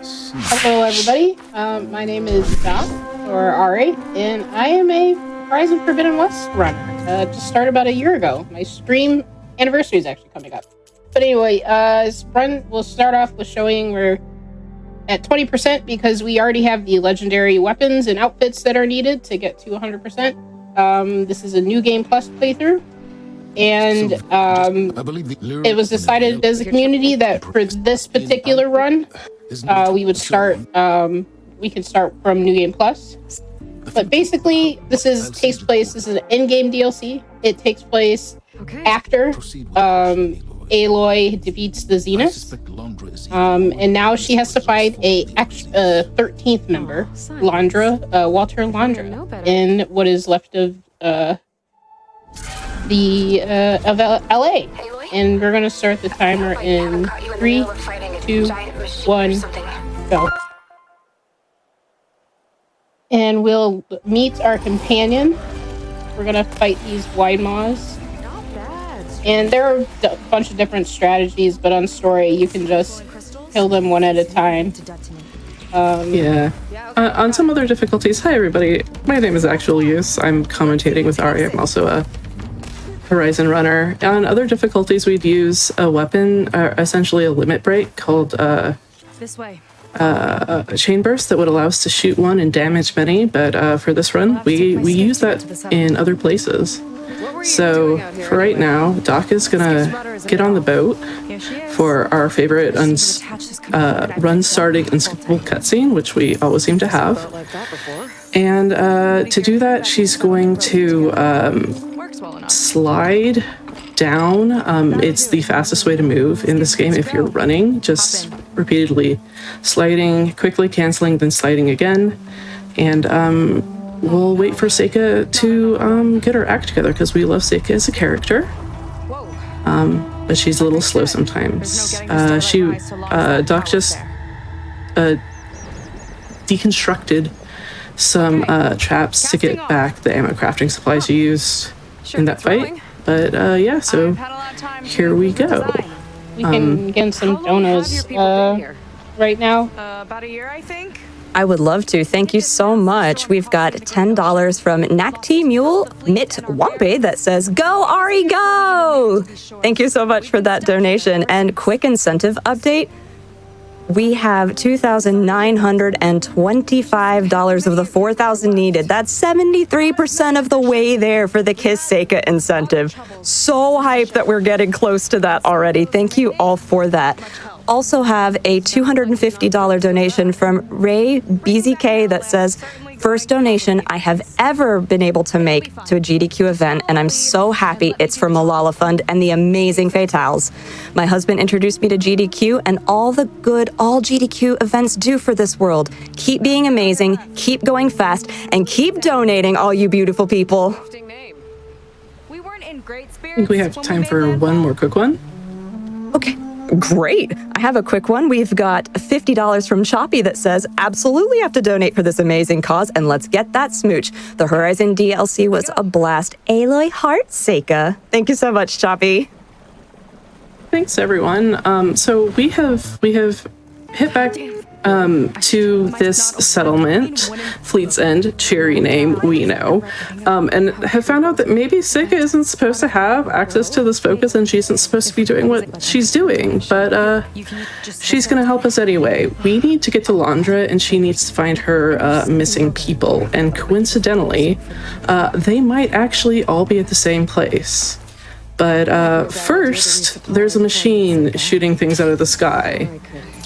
Hello, everybody. My name is Doc, or Ari, and I am a Horizon Forbidden West runner. Just started about a year ago. My stream anniversary is actually coming up. But anyway, this run will start off with showing we're at 20% because we already have the legendary weapons and outfits that are needed to get to 100%. This is a new game plus playthrough. And it was decided as a community that for this particular run, we could start from New Game Plus. But basically, this is an in-game DLC. It takes place after Aloy defeats the Zeniths. And now she has to find a 13th member, Walter Landra, in what is left of LA. And we're gonna start the timer in 3, 2, 1, go. And we'll meet our companion. We're gonna fight these wide maws. And there are a bunch of different strategies, but on story you can just kill them one at a time. On some other difficulties, hi everybody, my name is Actualuse. I'm commentating with Ari. I'm also a Horizon runner. On other difficulties, we'd use a weapon, essentially a limit break called this way. A chain burst that would allow us to shoot one and damage many. But for this run, we use that in other places. So for right now, Doc is gonna get on the boat for our favorite run starting unskippable cutscene, which we always seem to have. And to do that, she's going to slide down. It's the fastest way to move in this game if you're running, just repeatedly sliding, quickly canceling, then sliding again. And we'll wait for Seika to get her act together because we love Seika as a character. But she's a little slow sometimes. Doc just deconstructed some traps to get back the ammo crafting supplies you used in that fight. But so here we go. We can get some donuts right now. About a year, I think. I would love to. Thank you so much. We've got $10 from Nakti Mule Mit Wampe that says, "Go, Ari, go!" Thank you so much for that donation. And quick incentive update. We have $2,925 of the $4,000 needed. That's 73% of the way there for the Kiss Seika incentive. So hyped that we're getting close to that already. Thank you all for that. Also have a $250 donation from Ray BZK that says, "First donation I have ever been able to make to a GDQ event, and I'm so happy it's for Malala Fund and the amazing Fatales. My husband introduced me to GDQ and all the good all GDQ events do for this world. Keep being amazing, keep going fast, and keep donating, all you beautiful people." We weren't in great I think we have time for one more quick one. Okay. Great. I have a quick one. We've got $50 from Choppy that says, "Absolutely have to donate for this amazing cause, and let's get that smooch. The Horizon DLC was a blast. Aloy Heart Seika." Thank you so much, Choppy. Thanks everyone. So we have hit back to this settlement, Fleet's End, cherry name, we know, and have found out that maybe Seika isn't supposed to have access to this focus and she isn't supposed to be doing what she's doing, but she's going to help us anyway. We need to get to Landra and she needs to find her missing people, and coincidentally, they might actually all be at the same place. But first, there's a machine shooting things out of the sky,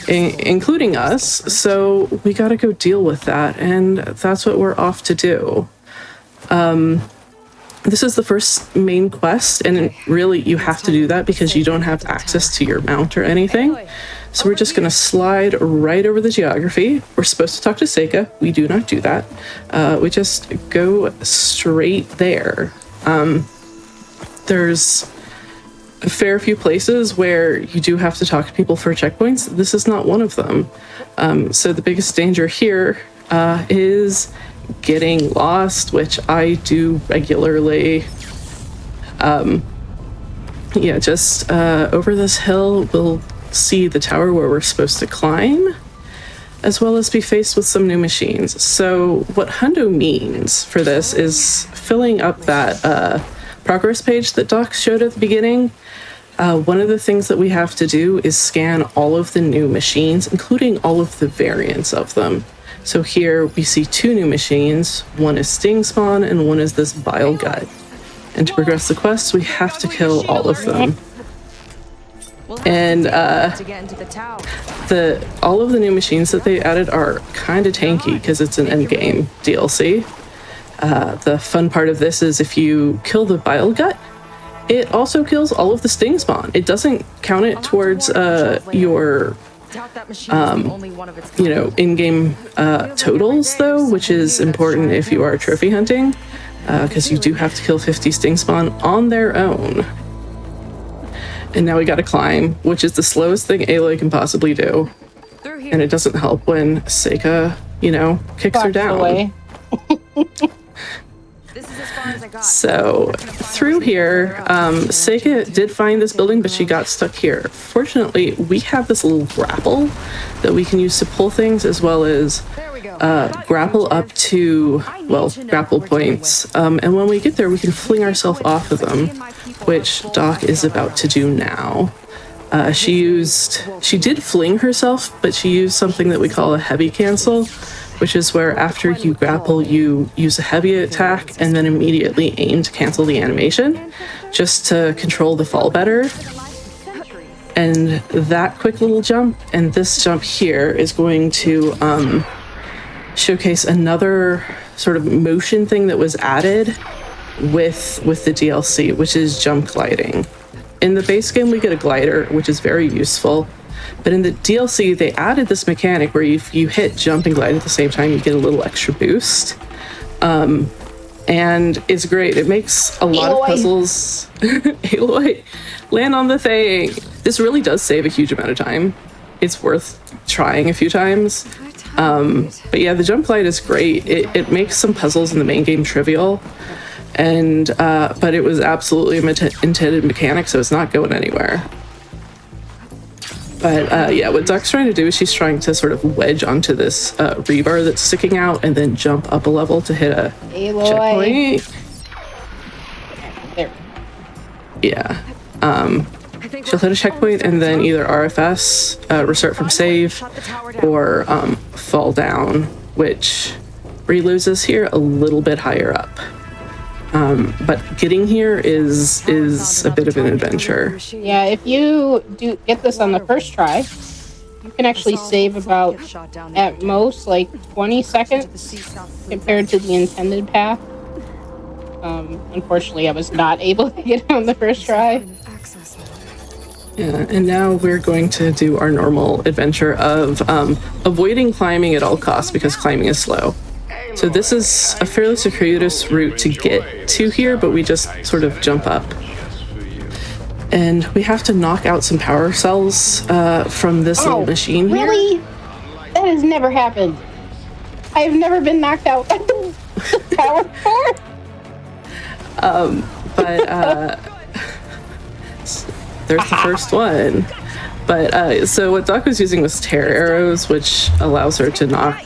including us, so we gotta go deal with that, and that's what we're off to do. This is the first main quest, and really you have to do that because you don't have access to your mount or anything. So we're just gonna slide right over the geography. We're supposed to talk to Seika. We do not do that. We just go straight there. There's a fair few places where you do have to talk to people for checkpoints. This is not one of them. So the biggest danger here is getting lost, which I do regularly. Just over this hill, we'll see the tower where we're supposed to climb. as well as be faced with some new machines. So what Hundo means for this is filling up that progress page that Doc showed at the beginning. One of the things that we have to do is scan all of the new machines, including all of the variants of them. So here we see 2 new machines. One is Sting Spawn and one is this Bile Gut. And to progress the quest, we have to kill all of them. And all of the new machines that they added are kind of tanky because it's an endgame DLC. The fun part of this is if you kill the Bile Gut, it also kills all of the Sting Spawn. It doesn't count it towards your in-game totals though, which is important if you are trophy hunting, because you do have to kill 50 Sting Spawn on their own. And now we gotta climb, which is the slowest thing Aloy can possibly do. And it doesn't help when Seika, kicks her down. Away. So through here, Seika did find this building, but she got stuck here. Fortunately, we have this little grapple that we can use to pull things, as well as grapple up to, grapple points. And when we get there, we can fling ourselves off of them, which Doc is about to do now. She did fling herself, but she used something that we call a heavy cancel, which is where after you grapple, you use a heavy attack and then immediately aim to cancel the animation, just to control the fall better. And that quick little jump and this jump here is going to showcase another sort of motion thing that was added with the DLC, which is jump gliding. In the base game, we get a glider, which is very useful. But in the DLC, they added this mechanic where if you hit jump and glide at the same time, you get a little extra boost. And it's great. It makes a lot of puzzles. Aloy, land on the thing. This really does save a huge amount of time. It's worth trying a few times. But yeah, the jump glide is great. It makes some puzzles in the main game trivial. And but it was absolutely an intended mechanic, so it's not going anywhere. But yeah, what Doc's trying to do is she's trying to sort of wedge onto this rebar that's sticking out and then jump up a level to hit a checkpoint. There. Yeah. She'll hit a checkpoint and then either RFS, restart from save, or fall down, which reloses here a little bit higher up. But getting here is a bit of an adventure. Yeah, if you do get this on the first try, you can actually save about, at most, like 20 seconds compared to the intended path. Unfortunately, I was not able to get it on the first try. Yeah, and now we're going to do our normal adventure of avoiding climbing at all costs because climbing is slow. So this is a fairly circuitous route to get to here, but we just sort of jump up. And we have to knock out some power cells from this little machine here. Really? That has never happened. I have never been knocked out by the power core. But there's the first one. But so what Doc was using was tear arrows, which allows her to knock.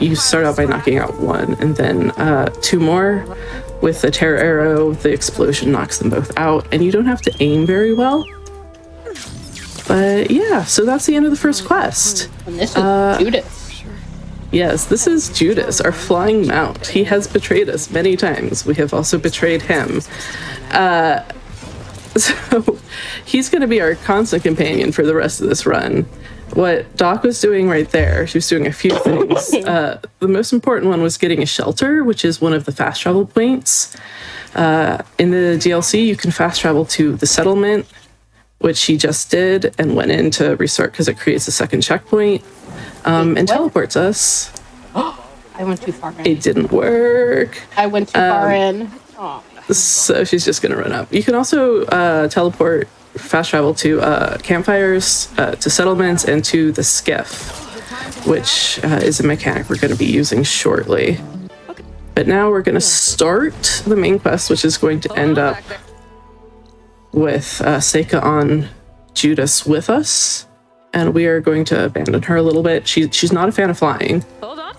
You start out by knocking out one, and then 2 more. With the tear arrow, the explosion knocks them both out, and you don't have to aim very well. But yeah, so that's the end of the first quest. And this is Judas. Yes, this is Judas, our flying mount. He has betrayed us many times. We have also betrayed him. So he's going to be our constant companion for the rest of this run. What Doc was doing right there, she was doing a few things. The most important one was getting a shelter, which is one of the fast travel points. In the DLC, you can fast travel to the settlement, which she just did and went in to restart because it creates a second checkpoint and teleports us. I went too far in. It didn't work. I went too far in. Oh. So she's just going to run up. You can also teleport, fast travel to campfires, to settlements, and to the skiff, which is a mechanic we're going to be using shortly. But now we're going to start the main quest, which is going to end up with Seika on Judas with us. and we are going to abandon her a little bit. She's not a fan of flying. Hold on.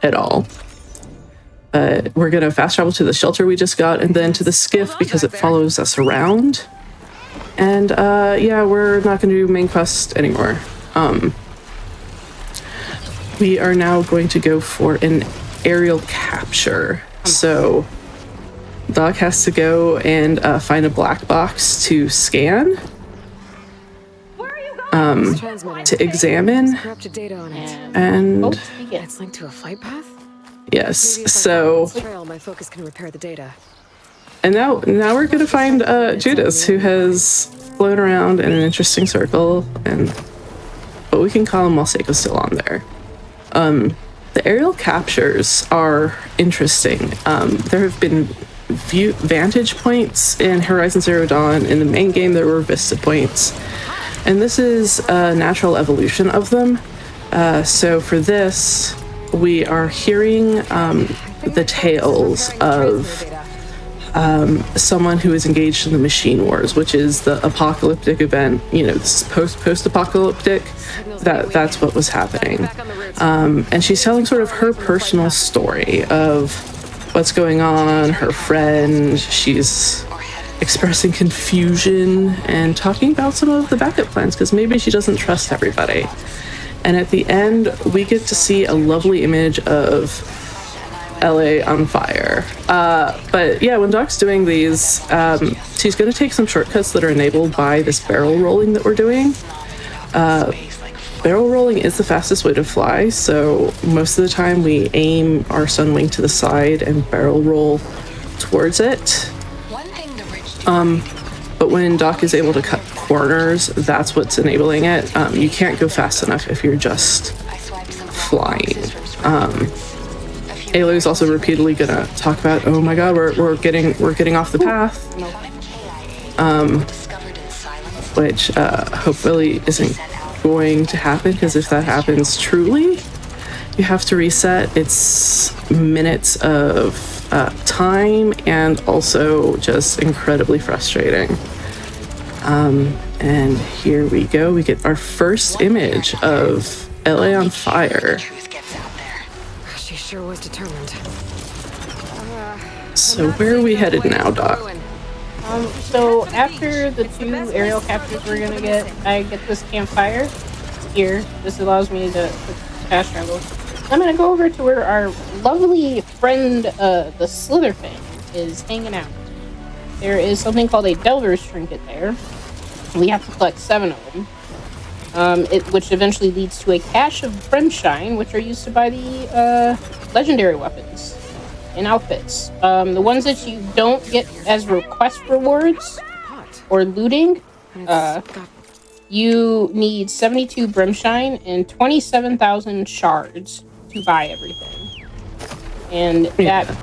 At all. But we're gonna fast travel to the shelter we just got, and then to the skiff because it follows us around. And yeah, we're not gonna do main quest anymore. We are now going to go for an aerial capture. So Doc has to go and find a black box to scan, to examine, Corrupted data on it. and It's linked to a flight path? yes. Maybe if I So follow the trail, my focus can repair the data. and now we're gonna find Judas, who has flown around in an interesting circle, and but we can call him while Seiko's still on there. The aerial captures are interesting. There have been vantage points in Horizon Zero Dawn. In the main game, there were vista points, and this is a natural evolution of them. So for this, we are hearing the tales of someone who is engaged in the machine wars, which is the apocalyptic event. You know, this is post-apocalyptic. That's what was happening. And she's telling sort of her personal story of what's going on, her friend. She's expressing confusion and talking about some of the backup plans because maybe she doesn't trust everybody. And at the end, we get to see a lovely image of LA on fire. But yeah, when Doc's doing these, she's going to take some shortcuts that are enabled by this barrel rolling that we're doing. Barrel rolling is the fastest way to fly, so most of the time we aim our Sunwing to the side and barrel roll towards it. But when Doc is able to cut corners, that's what's enabling it. You can't go fast enough if you're just flying. Aloy is also repeatedly gonna talk about, oh my god, we're getting off the path, which hopefully isn't going to happen, because if that happens truly, you have to reset. It's minutes of time and also just incredibly frustrating. And here we go. We get our first image of LA on fire. She sure was determined. So where are we headed now, Doc? So after the 2 aerial captures we're gonna get, I get this campfire here. This allows me to fast travel. I'm gonna go over to where our lovely friend, the Slitherfang, is hanging out. There is something called a Delver's Trinket there. We have to collect 7 of them. Which eventually leads to a cache of Friendshine, which are used to buy the legendary weapons and outfits. The ones that you don't get as request rewards or looting, you need 72 Brimshine and 27,000 shards to buy everything. And that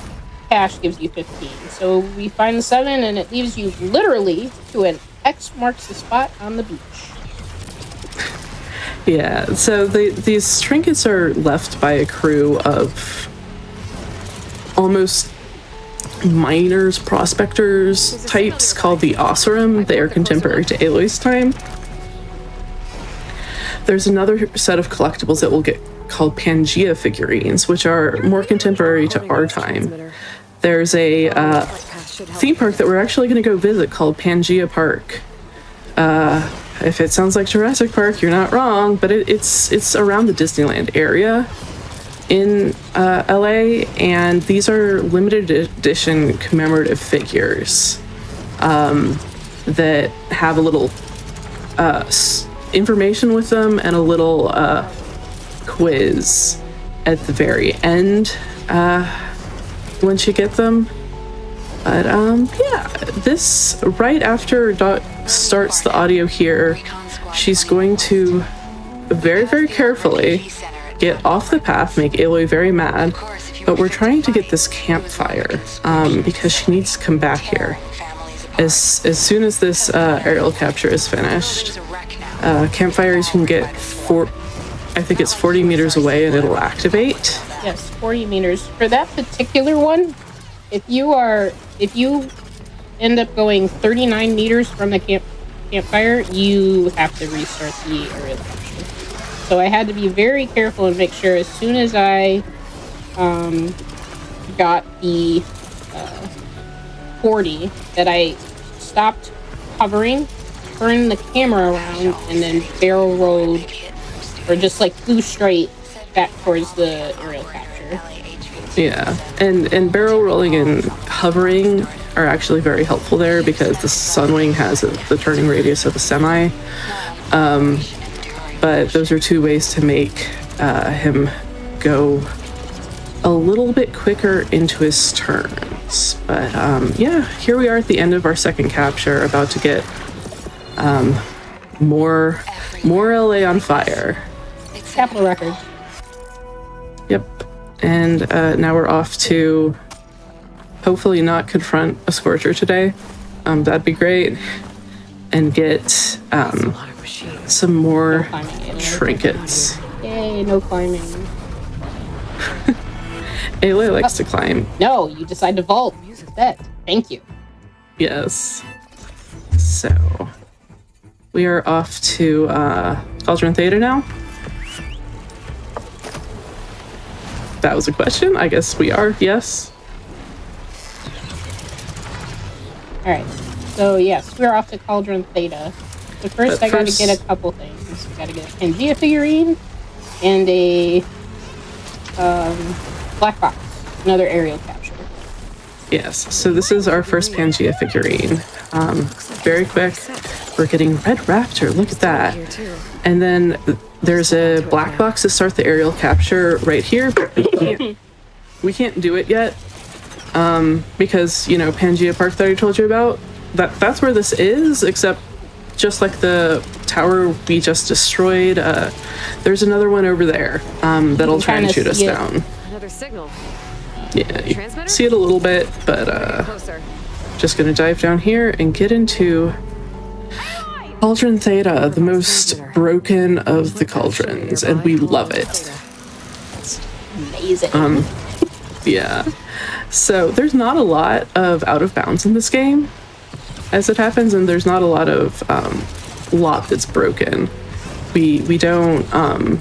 cache gives you 15. So we find the 7, and it leaves you literally to an X marks the spot on the beach. Yeah, so these trinkets are left by a crew of almost miners, prospectors types called the Oseram. They are contemporary to Aloy's time. There's another set of collectibles that we'll get called Pangea figurines, which are more contemporary to our time. There's a theme park that we're actually going to go visit called Pangea Park. If it sounds like Jurassic Park, you're not wrong, but it's around the Disneyland area in LA, and these are limited edition commemorative figures that have a little information with them and a little quiz at the very end once you get them. But yeah, this right after Doc starts the audio here, she's going to very, very carefully get off the path, make Aloy very mad, but we're trying to get this campfire because she needs to come back here. As soon as this aerial capture is finished, campfires you can get I think it's 40 meters away and it'll activate. Yes, 40 meters. For that particular one, if you end up going 39 meters from the campfire, you have to restart the aerial capture. So I had to be very careful and make sure as soon as I got the 40 that I stopped hovering, turned the camera around, and then barrel rolled, or just like flew straight back towards the aerial capture. Yeah, and barrel rolling and hovering are actually very helpful there because the Sunwing has the turning radius of a semi. But those are two ways to make him go a little bit quicker into his turns. But yeah, here we are at the end of our second capture, about to get more LA on fire. Capital record. Yep. And now we're off to hopefully not confront a Scorcher today. That'd be great. And get some more trinkets. Yay, no climbing. Ayla likes to climb. No, you decide to vault instead. Thank you. Yes. So we are off to Cauldron Theta now. That was a question. I guess we are. Yes. All right. So yes, we're off to Cauldron Theta. But first, I gotta get a couple things. I gotta get a Pangea figurine and a black box, another aerial capture. Yes. So this is our first Pangea figurine. Very quick. We're getting Red Raptor. Look at that. And then there's a black box to start the aerial capture right here. But we can't do it yet because, you know, Pangea Park that I told you about, that's where this is, except just like the tower we just destroyed, there's another one over there that'll try and shoot us down. Another signal. Yeah, you can see it a little bit, but just gonna dive down here and get into Cauldron Theta, the most broken of the cauldrons, and we love it. It's amazing. Yeah. So there's not a lot of out of bounds in this game, as it happens, and there's not a lot of lot that's broken. We don't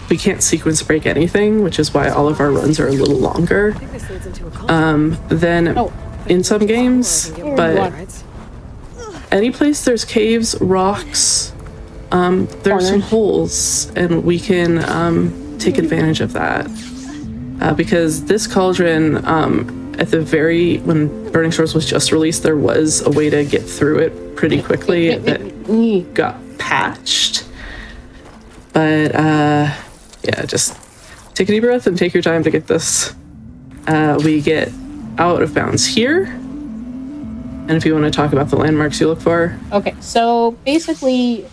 we can't sequence break anything, which is why all of our runs are a little longer than in some games. But any place there's caves, rocks, there's some holes, and we can take advantage of that. Because this cauldron, at the when Burning Shores was just released, there was a way to get through it pretty quickly that got patched. But yeah, just take a deep breath and take your time to get this. We get out of bounds here. And if you want to talk about the landmarks you look for. Okay, so basically,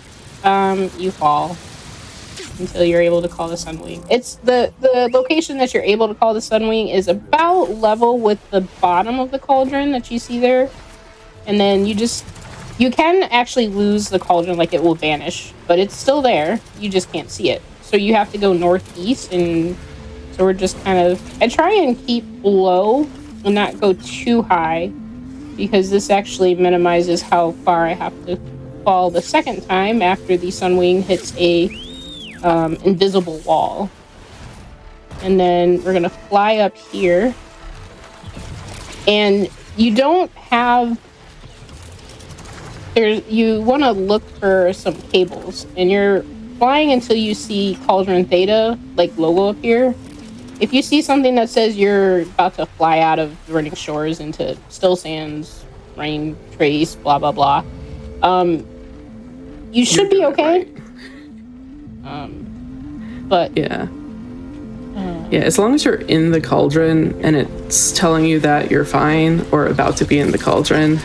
you fall until you're able to call the Sunwing. It's the location that you're able to call the Sunwing is about level with the bottom of the cauldron that you see there. And then you can actually lose the cauldron, like it will vanish, but it's still there. You just can't see it. So you have to go northeast, and so we're just kind of, I try and keep low and not go too high, because this actually minimizes how far I have to fall the second time after the Sunwing hits a invisible wall. And then we're gonna fly up here, and you don't have, you want to look for some cables, and you're flying until you see Cauldron Theta like logo up here. If you see something that says you're about to fly out of Burning Shores into Still Sands, Rain Trace, blah blah blah, you should be okay. But yeah, as long as you're in the cauldron and it's telling you that you're fine or about to be in the cauldron,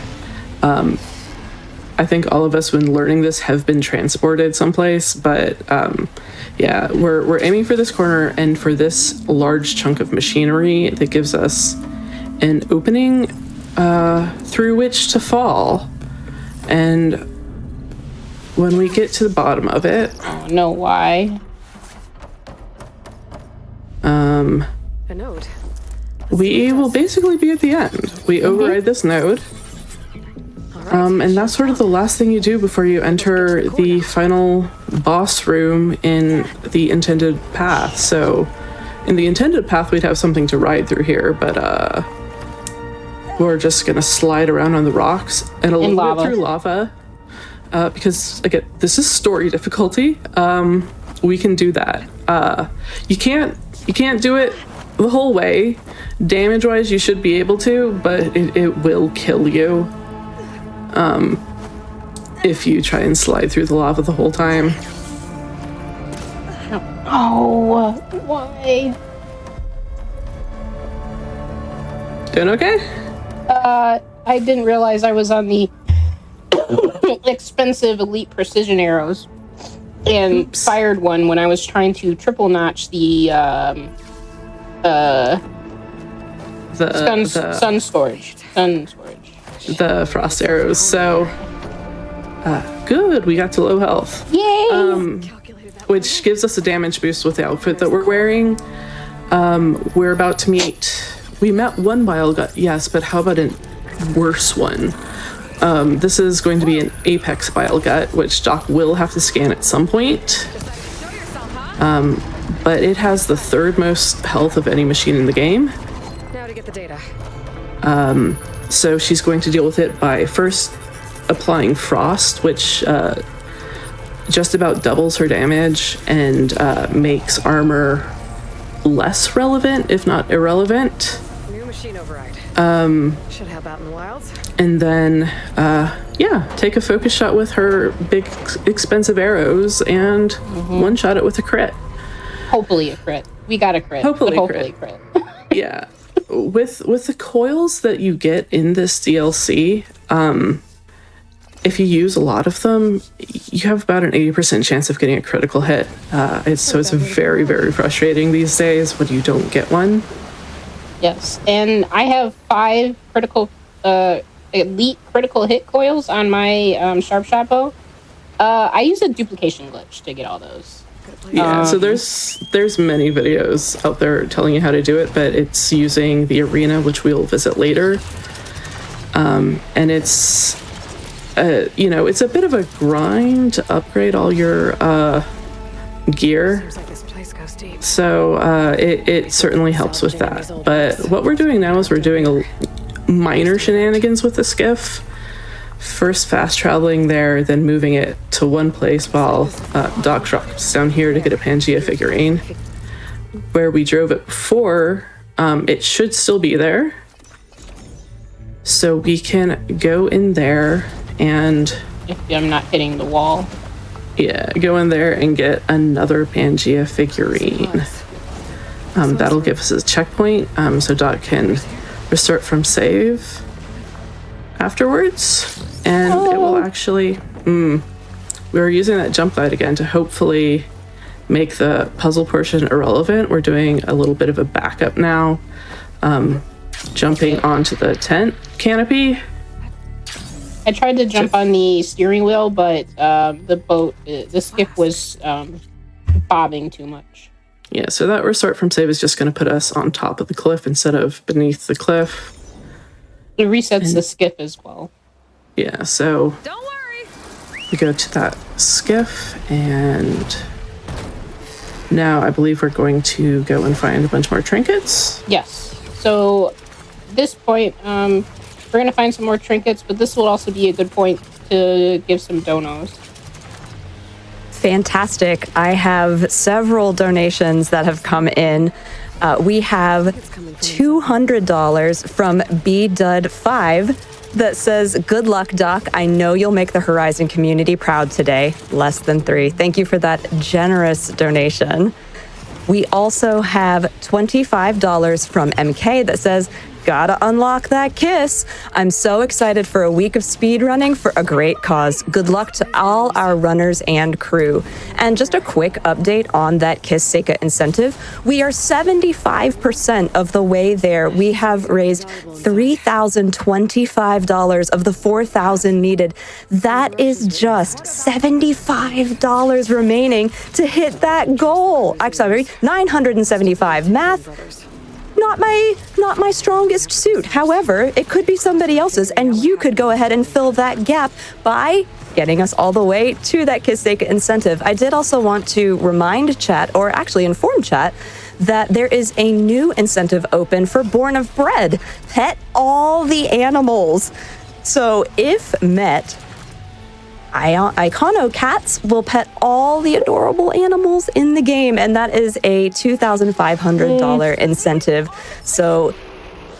I think all of us, when learning this, have been transported someplace. But yeah, we're aiming for this corner and for this large chunk of machinery that gives us an opening through which to fall. And when we get to the bottom of it, oh no, why? A node. We will basically be at the end. We override this node. And that's sort of the last thing you do before you enter the final boss room in the intended path. So in the intended path, we'd have something to ride through here, but we're just gonna slide around on the rocks and a little bit through lava. Because again, this is story difficulty. We can do that. You can't do it the whole way. Damage-wise, you should be able to, but it will kill you if you try and slide through the lava the whole time. Oh, why? Doing okay? I didn't realize I was on the expensive elite precision arrows and fired one when I was trying to triple notch the sun storage. The frost arrows. So good, we got to low health. Yay! Which gives us a damage boost with the outfit that we're wearing. We're about to meet. We met one bile gut, yes, but how about a worse one? This is going to be an apex bile gut, which Doc will have to scan at some point. But it has the third most health of any machine in the game. Now to get the data. So she's going to deal with it by first applying frost, which just about doubles her damage and makes armor less relevant, if not irrelevant. New machine override. Should help out in the wilds. And then, take a focus shot with her big, expensive arrows and one shot it with a crit. Hopefully a crit. We got a crit. Hopefully crit. Yeah. With the coils that you get in this DLC, if you use a lot of them, you have about an 80% chance of getting a critical hit. It's very, very frustrating these days when you don't get one. Yes, and I have 5 critical, elite critical hit coils on my sharp shot bow. I use a duplication glitch to get all those. Yeah, so there's many videos out there telling you how to do it, but it's using the arena, which we'll visit later. And it's, it's a bit of a grind to upgrade all your gear. Seems like this place goes deep. So it certainly helps with that. But what we're doing now is we're doing a minor shenanigans with the skiff. First fast traveling there, then moving it to one place while Doc drops down here to get a Pangea figurine. Where we drove it before, it should still be there. So we can go in there and... If I'm not hitting the wall. Yeah, go in there and get another Pangea figurine. That'll give us a checkpoint, so Doc can restart from save afterwards. And it will actually... we were using that jump guide again to hopefully make the puzzle portion irrelevant. We're doing a little bit of a backup now. Jumping onto the tent canopy. I tried to jump on the steering wheel, but the skiff was bobbing too much. Yeah, so that restart from save is just going to put us on top of the cliff instead of beneath the cliff. It resets the skiff as well. Yeah, so Don't worry. we go to that skiff, and now I believe we're going to go and find a bunch more trinkets. Yes. So at this point, we're going to find some more trinkets, but this will also be a good point to give some donos. Fantastic. I have several donations that have come in. We have $200 from BDUD5 that says, "Good luck, Doc. I know you'll make the Horizon community proud today." Less than 3. Thank you for that generous donation. We also have $25 from MK that says, "Gotta unlock that kiss. I'm so excited for a week of speed running for a great cause. Good luck to all our runners and crew." And just a quick update on that Kiss Seika incentive. We are 75% of the way there. We have raised $3,025 of the $4,000 needed. That is just $75 remaining to hit that goal. Actually, $975. Math not my strongest suit. However, it could be somebody else's, and you could go ahead and fill that gap by getting us all the way to that Kiseka incentive. I did also want to remind chat, or actually inform chat, that there is a new incentive open for Born of Bread. Pet all the animals. So if met, Icono Cats will pet all the adorable animals in the game, and that is a $2,500 incentive. So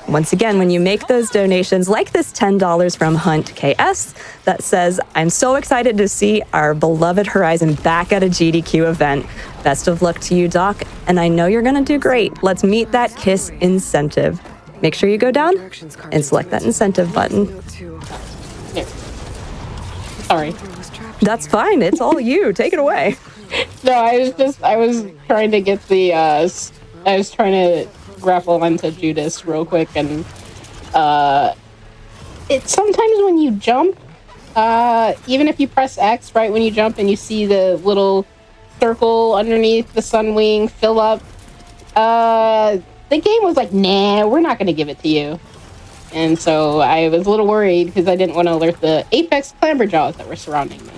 once again, when you make those donations, like this $10 from Hunt KS that says, I'm so excited to see our beloved Horizon back at a GDQ event. Best of luck to you, Doc, and I know you're gonna do great. Let's meet that KISS incentive. Make sure you go down and select that incentive button. There. Sorry. That's fine, it's all you, take it away. No, I was trying to get the, I was trying to grapple onto Judas real quick, and, it's sometimes when you jump, even if you press X right when you jump and you see the little circle underneath the Sunwing fill up, the game was like, nah, we're not gonna give it to you. And so I was a little worried because I didn't want to alert the Apex Clamberjaws that were surrounding me.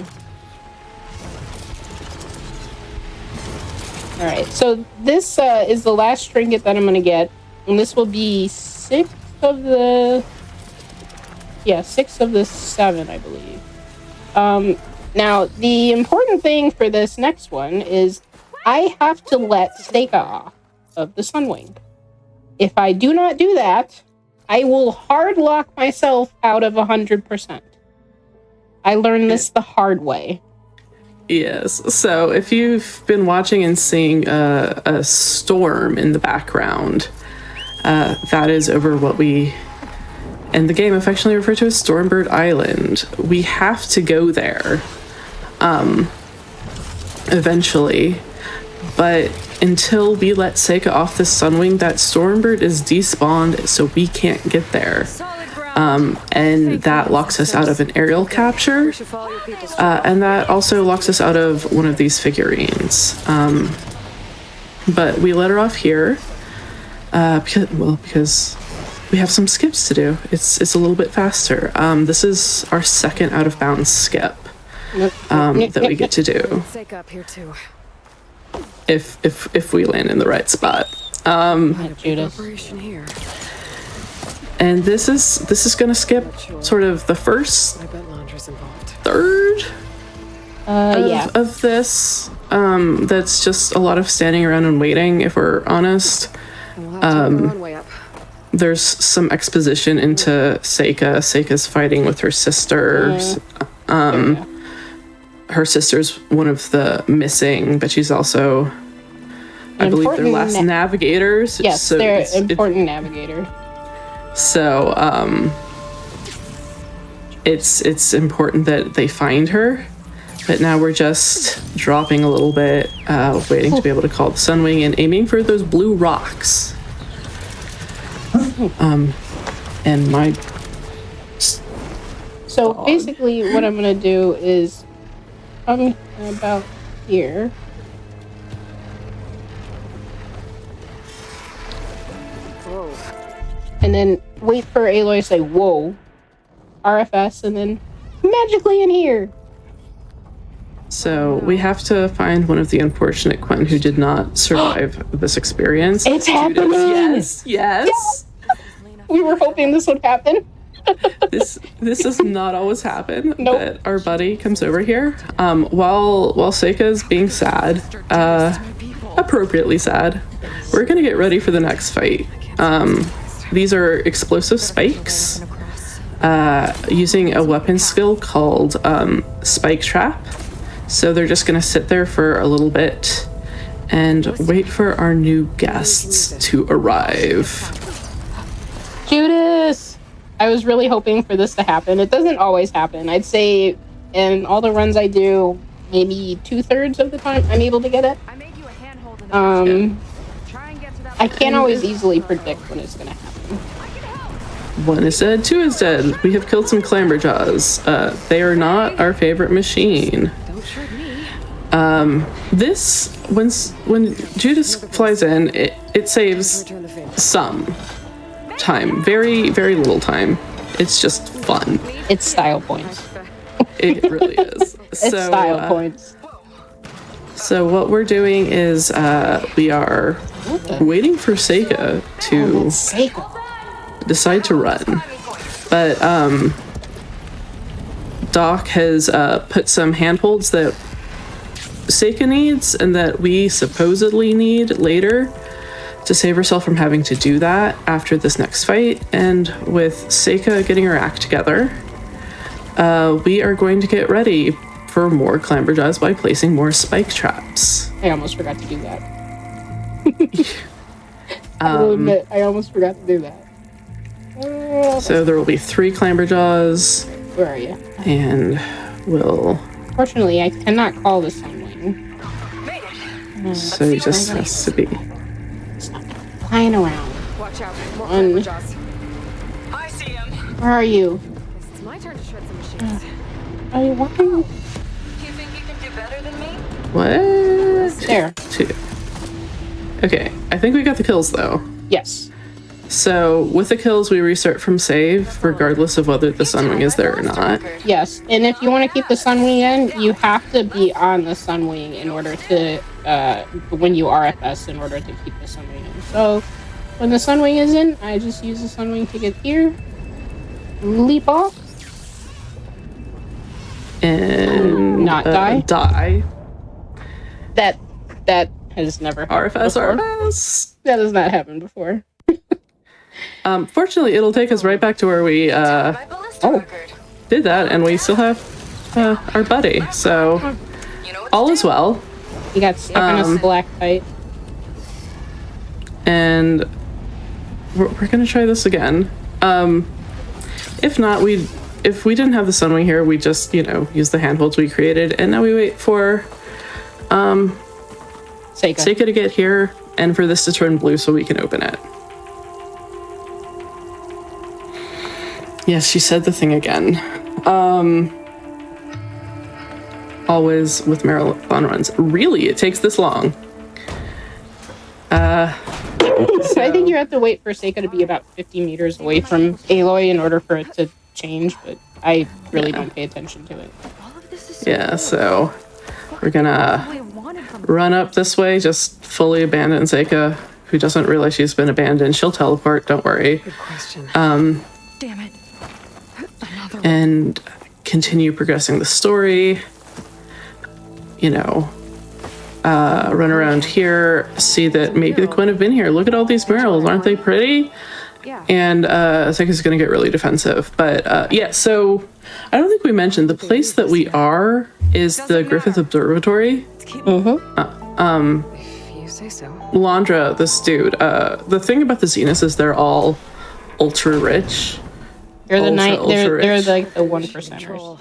Alright, so this is the last trinket that I'm going to get. And this will be 6 of the 7, I believe. Now, the important thing for this next one is I have to let Seika off of the Sunwing. If I do not do that, I will hard lock myself out of 100%. I learned this the hard way. Yes. So if you've been watching and seeing a storm in the background, that is over what we in the game affectionately refer to as Stormbird Island. We have to go there eventually, but until we let Seika off the Sunwing, that Stormbird is despawned, so we can't get there. And that locks us out of an aerial capture, and that also locks us out of one of these figurines. But we let her off here because we have some skips to do. It's a little bit faster. This is our second out of bounds skip that we get to do. If we land in the right spot. Judas. And this is gonna skip sort of the first third of this. That's just a lot of standing around and waiting, if we're honest. There's some exposition into Seika. Seika's fighting with her sisters. Her sister's one of the missing, but she's also, I believe, their last navigators. Yes, so they're important navigator. So it's important that they find her. But now we're just dropping a little bit, waiting to be able to call the Sunwing and aiming for those blue rocks. And my... So basically what I'm going to do is come about here. And then wait for Aloy to say, whoa, RFS, and then magically in here. So we have to find one of the unfortunate Quen who did not survive this experience. It's happening! Yes! We were hoping this would happen. This does not always happen. Nope. But our buddy comes over here. While Seika is being sad, appropriately sad, we're gonna get ready for the next fight. These are explosive spikes, using a weapon skill called Spike Trap. So they're just gonna sit there for a little bit and wait for our new guests to arrive. Judas! I was really hoping for this to happen. It doesn't always happen. I'd say in all the runs I do, maybe 2/3 of the time I'm able to get it. I made you a handhold in the Try and get to that. I can't always easily predict when it's gonna happen. One is dead, two is dead. We have killed some Clamberjaws. They are not our favorite machine. Don't shoot me. This, when Judas flies in, it saves Return the favor. some time. Very, very little time. It's just fun. It's style points. It really is. It's style points. So what we're doing is we are waiting for Seika to Seika. decide to run. But Doc has put some handholds that Seika needs and that we supposedly need later to save herself from having to do that after this next fight. And with Seika getting her act together, we are going to get ready for more clamberjaws by placing more spike traps. I almost forgot to do that. I will admit, I almost forgot to do that. So there will be 3 clamberjaws, Where are you? and we'll... Fortunately, I cannot call the Sunwing. So it just has to be... It's not flying around. Watch out. More One. clamberjaws. I see him. Where are you? Guess it's my turn to shred some machines. Are you walking? You think you can do better than me? What? There. 2. Okay, I think we got the kills though. Yes. So with the kills, we restart from save, regardless of whether the Sunwing is there or not. Yes. And if you want to keep the Sunwing in, you have to be on the Sunwing in order to, when you RFS, in order to keep the Sunwing in. So when the Sunwing is in, I just use the Sunwing to get here, leap off, And Not die? Die. that has never happened RFS, before. RFS. That has not happened before. Fortunately, it'll take us right back to where we My ballista record. did that, and we still have our buddy. So You know what's all is well. You got stuck in a stalactite. And we're gonna try this again. If not, if we didn't have the Sunwing here, we just use the handholds we created, and now we wait for Seika. Seika to get here and for this to turn blue so we can open it. Yes, she said the thing again. Always with marathon runs. Really, it takes this long. So I think you have to wait for Seika to be about 50 meters away from Aloy in order for it to change, but I really don't pay attention to it. All of this is Yeah, so we're gonna what I wanted from run up this way, just fully abandon Seika, who doesn't realize she's been abandoned. She'll teleport, don't worry. Good question. Damn it. Another one. And continue progressing the story. Run around here, see that maybe the Quinn have been here. Look at all these murals, aren't they pretty? Yeah. And Seika's gonna get really defensive. But yeah, so I don't think we mentioned the place that we are is the Griffith Observatory. If you say so. Landra, this dude, the thing about the Zenus is they're all ultra rich. They're the Ultra they're rich. like the 1%ers. Control.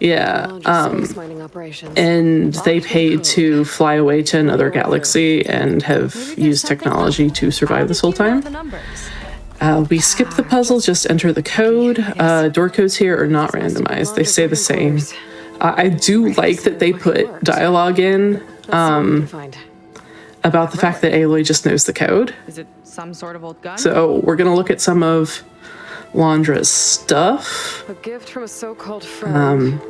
Yeah. Space mining operations. And they paid to fly away to another galaxy and have used technology to survive this whole time. The numbers. We skip the puzzle, just enter the code. Door codes here are not randomized. They stay the same. I do like that they put dialogue in Find. about the fact that Aloy just knows the code. Is it some sort of old gun? So we're going to look at some of Landra's stuff, A gift from a so-called friend.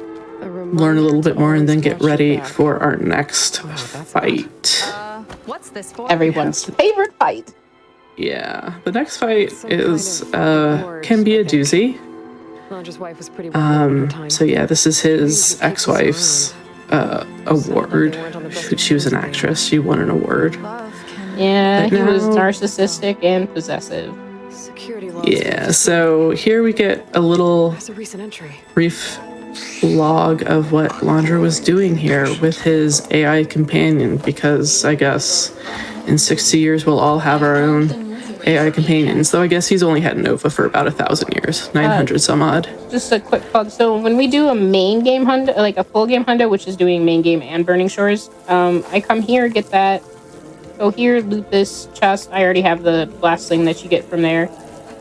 learn a little bit more, and then get ready for our next fight. What's this for? Everyone's favorite fight. Yeah, the next fight is can be a doozy. Landra's wife was pretty well So yeah, this is his ex-wife's award. She was an actress. She won an award. Yeah, But he was now- narcissistic and possessive. Security laws. Yeah, so here we get a little There's a recent entry. brief log of what Landra was doing here with his AI companion, because I guess in 60 years we'll all have our own AI companions, though I guess he's only had Nova for about 1,000 years, 900 some odd. Just a quick thought. So when we do a main game hundo, like a full game hundo, which is doing main game and Burning Shores, I come here, get that, go here, loot this chest. I already have the blast thing that you get from there.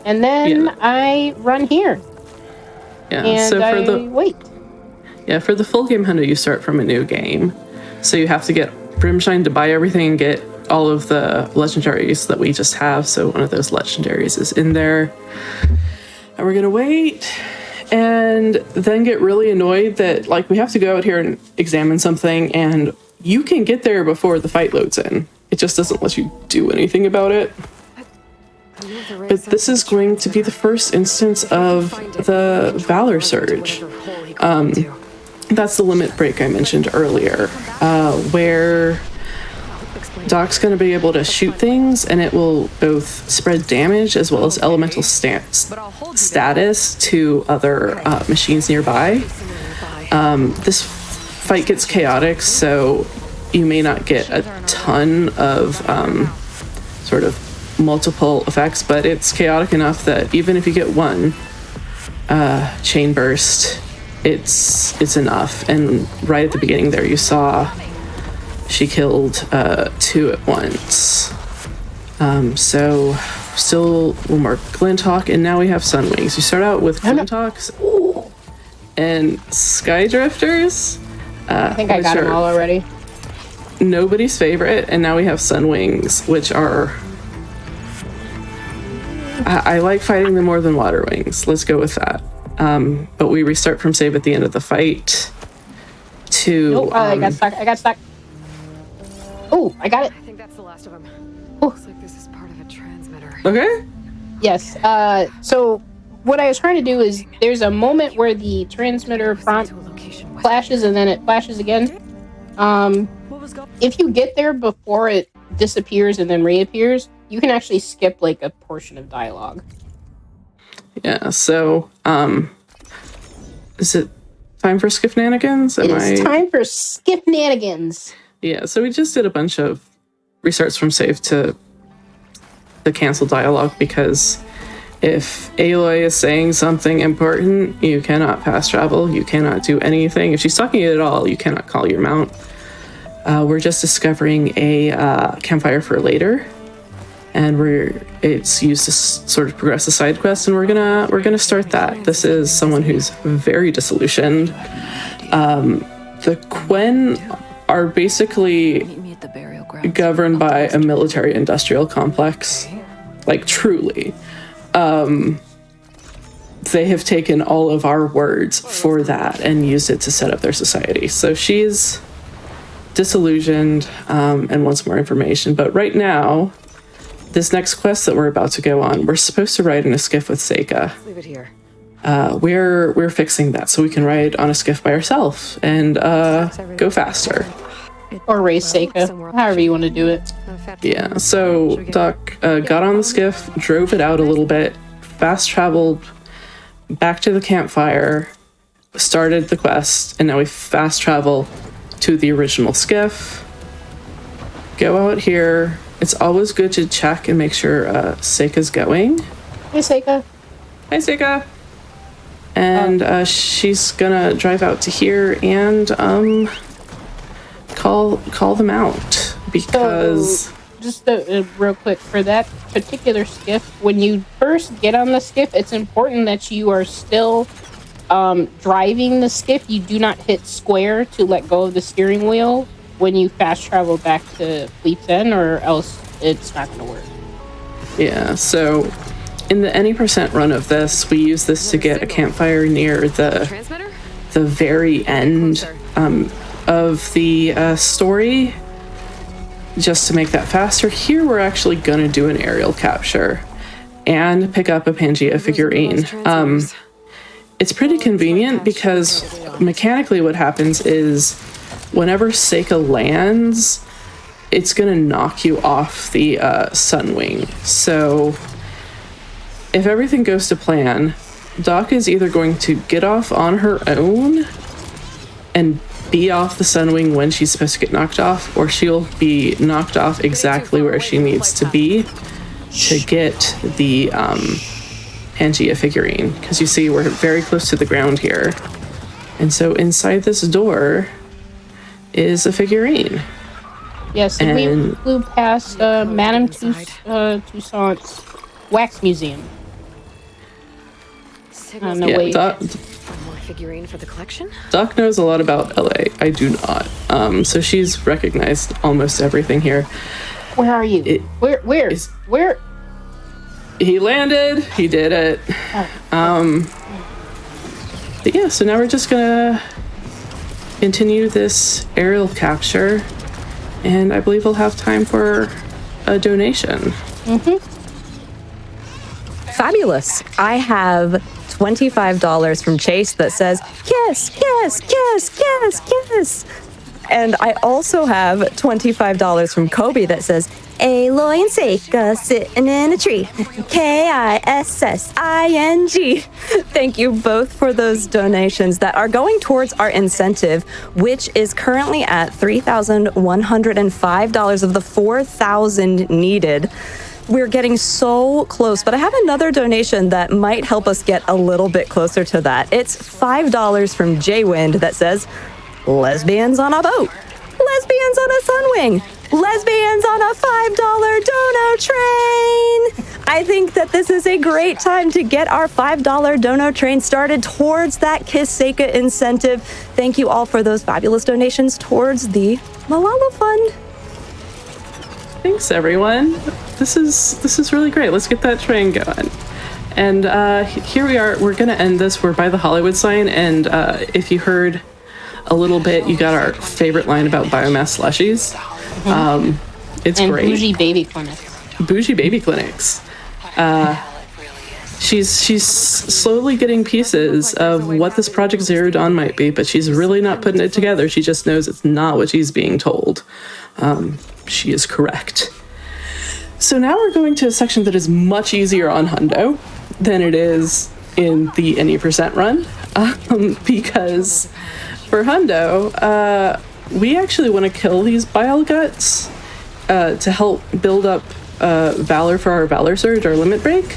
And then Yeah. I run here Yeah, and so I wait. for the full game hundo, you start from a new game. So you have to get Brimshine to buy everything and get all of the legendaries that we just have. So one of those legendaries is in there. And we're gonna wait and then get really annoyed that like we have to go out here and examine something, and you can get there before the fight loads in. It just doesn't let you do anything about it. But this is going to be the first instance of the Valor Surge. That's the limit break I mentioned earlier, where Doc's going to be able to shoot things, and it will both spread damage as well as elemental status to other machines nearby. This fight gets chaotic, so you may not get a ton of sort of multiple effects, but it's chaotic enough that even if you get one chain burst, it's enough. And right at the beginning there, you saw she killed 2 at once. So still one more Glinthawk, and now we have Sunwings. You start out with Glinthawks and Skydrifters. I think I got them all already. Nobody's favorite, and now we have Sunwings, which are... I like fighting them more than Water Wings. Let's go with that. But we restart from save at the end of the fight to... Nope, I got stuck. Oh, I got it. I think that's the last of them. Oh. Looks like this is part of a transmitter. Okay. Yes. So what I was trying to do is there's a moment where the transmitter prompt flashes and then it flashes again. If you get there before it disappears and then reappears, you can actually skip like a portion of dialogue. Yeah, so is it time for Skiffnanigans? It's time for Skiffnanigans. Yeah, so we just did a bunch of restarts from save to the cancel dialogue, because if Aloy is saying something important, you cannot fast travel, you cannot do anything. If she's talking to you at all, you cannot call your mount. We're just discovering a campfire for later, and it's used to sort of progress the side quest, and we're gonna start that. This is someone who's very disillusioned. The Quen are basically governed by a military industrial complex, like truly. They have taken all of our words for that and used it to set up their society. So she's disillusioned and wants more information. But right now, this next quest that we're about to go on, we're supposed to ride in a skiff with Seika. Leave it here. We're fixing that so we can ride on a skiff by ourselves and go faster. Or race Seika, however you want to do it. Yeah, so Doc got on the skiff, drove it out a little bit, fast traveled back to the campfire, started the quest, and now we fast travel to the original skiff. Go out here. It's always good to check and make sure Seika's going. Hey, Seika. Hi, Seika. And she's gonna drive out to here and call them out, because So, just real quick, for that particular skiff, when you first get on the skiff, it's important that you are still driving the skiff. You do not hit square to let go of the steering wheel when you fast travel back to Fleet's End, or else it's not going to work. yeah, so in the any percent run of this, we use this to get a campfire near the very end of the story, just to make that faster. Here we're actually gonna do an aerial capture and pick up a Pangea figurine. It's pretty convenient because mechanically what happens is whenever Seika lands, it's gonna knock you off the Sunwing. So if everything goes to plan, Doc is either going to get off on her own and be off the Sunwing when she's supposed to get knocked off, or she'll be knocked off exactly where she needs to be to get the Pangea figurine. Because you see, we're very close to the ground here. And so inside this door is a figurine. Yes, and we flew past Madame Toussaint's wax museum. On the way. figurine for the collection? Doc knows a lot about LA. I do not. So she's recognized almost everything here. Where are you? Where? He landed. He did it. But yeah, so now we're just gonna continue this aerial capture, and I believe we'll have time for a donation. Fabulous. I have $25 from Chase that says, yes, yes, yes, yes, yes. And I also have $25 from Kobe that says, Aloy and Seika sitting in a tree. Kissing. Thank you both for those donations that are going towards our incentive, which is currently at $3,105 of the 4,000 needed. We're getting so close, but I have another donation that might help us get a little bit closer to that. It's $5 from Jaidlyn that says, lesbians on a boat, lesbians on a sunwing, lesbians on a $5 dono train. I think that this is a great time to get our $5 dono train started towards that Kiss Seika incentive. Thank you all for those fabulous donations towards the Malala Fund. Thanks, everyone. This is really great. Let's get that train going. And here we are. We're gonna end this. We're by the Hollywood sign, and if you heard a little bit, you got our favorite line about biomass slushies. It's and great. Bougie baby clinics. Bougie baby clinics. She's slowly getting pieces of what this Project Zero Dawn might be, but she's really not putting it together. She just knows it's not what she's being told. She is correct. So now we're going to a section that is much easier on Hundo than it is in the any percent run, because for Hundo, we actually want to kill these bile guts to help build up valor for our valor surge, our limit break.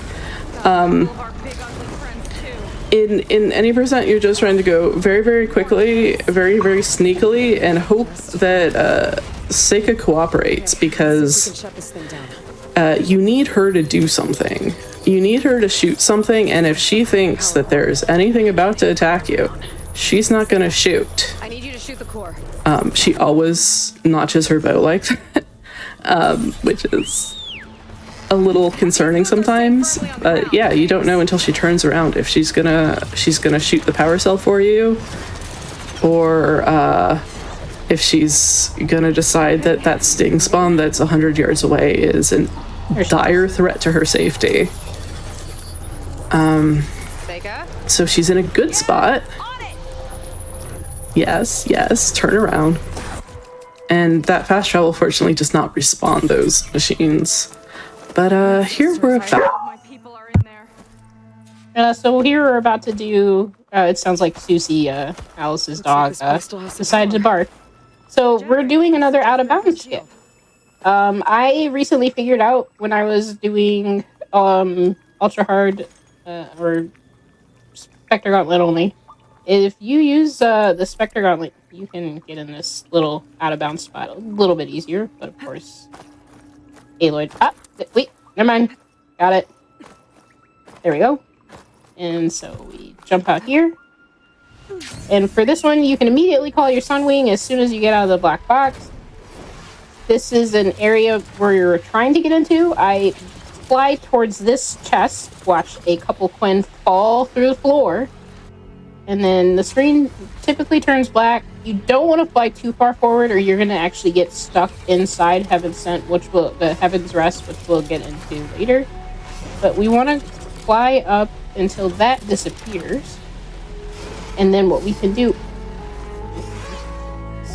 In any percent, you're just trying to go very, very quickly, very, very sneakily, and hope that Seika cooperates, because you need her to do something. You need her to shoot something, and if she thinks that there's anything about to attack you, she's not gonna shoot. I need you to shoot the core. She always notches her bow like that, which is a little concerning sometimes. But yeah, you don't know until she turns around if she's gonna shoot the power cell for you, or if she's gonna decide that that sting spawn that's 100 yards away is a dire threat to her safety. So she's in a good spot. Yes, turn around. And that fast travel fortunately does not respawn those machines. But here we're about. My people are in there. So here we're about to do, it sounds like Susie, Alice's dog, decided to bark. So we're doing another out of bounds skip. I recently figured out when I was doing ultra hard or Spectre Gauntlet only, if you use the Spectre Gauntlet, you can get in this little out of bounds spot a little bit easier. But of course, Aloy. Wait, never mind. Got it. There we go. And so we jump out here. And for this one, you can immediately call your Sunwing as soon as you get out of the black box. This is an area where you're trying to get into. I fly towards this chest, watch a couple Quinn fall through the floor, and then the screen typically turns black. You don't want to fly too far forward, or you're going to actually get stuck inside Heaven's Sent, the Heaven's Rest, which we'll get into later. But we want to fly up until that disappears. And then what we can do,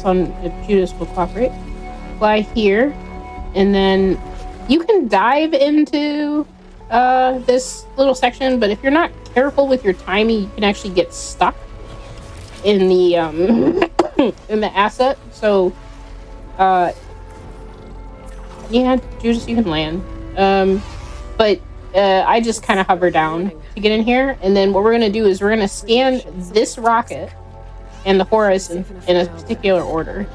if Judas will cooperate, fly here, and then you can dive into this little section, but if you're not careful with your timing, you can actually get stuck in the in the asset. So yeah, Judas, you can land. But I just kind of hover down to get in here, and then what we're going to do is we're going to scan this rocket and the horizon in a particular order.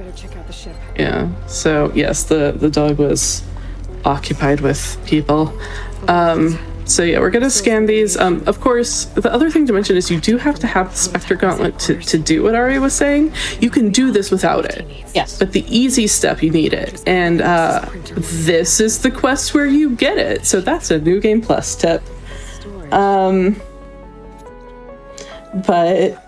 Yeah, so yes, the dog was occupied with people. So yeah, we're gonna scan these. Of course, the other thing to mention is you do have to have the Spectre Gauntlet to do what Ari was saying. You can do this without it. Yes. But the easy step, you need it. And this is the quest where you get it. So that's a New Game Plus tip. But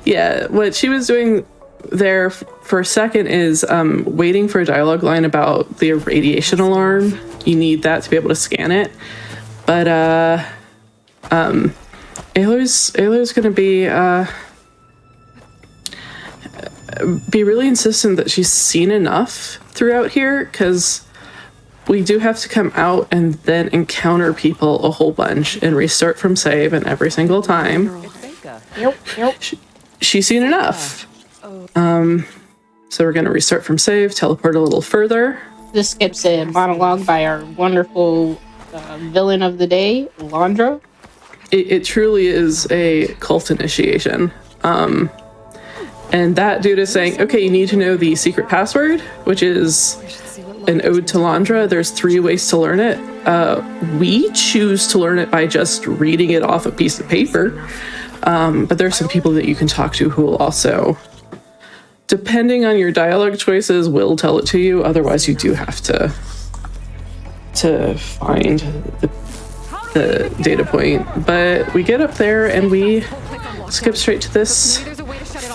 yeah, what she was doing there for a second is waiting for a dialogue line about the irradiation alarm. You need that to be able to scan it. But Aloy's gonna be really insistent that she's seen enough throughout here, because we do have to come out and then encounter people a whole bunch and restart from save, and every single time she's seen enough. So we're gonna restart from save, teleport a little further. This skips a monologue by our wonderful villain of the day, Landra. It truly is a cult initiation. And that dude is saying, okay, you need to know the secret password, which is an ode to Landra. There's 3 ways to learn it. We choose to learn it by just reading it off a piece of paper. But there's some people that you can talk to who will also, depending on your dialogue choices, will tell it to you. Otherwise, you do have to find the data point. But we get up there and we skip straight to this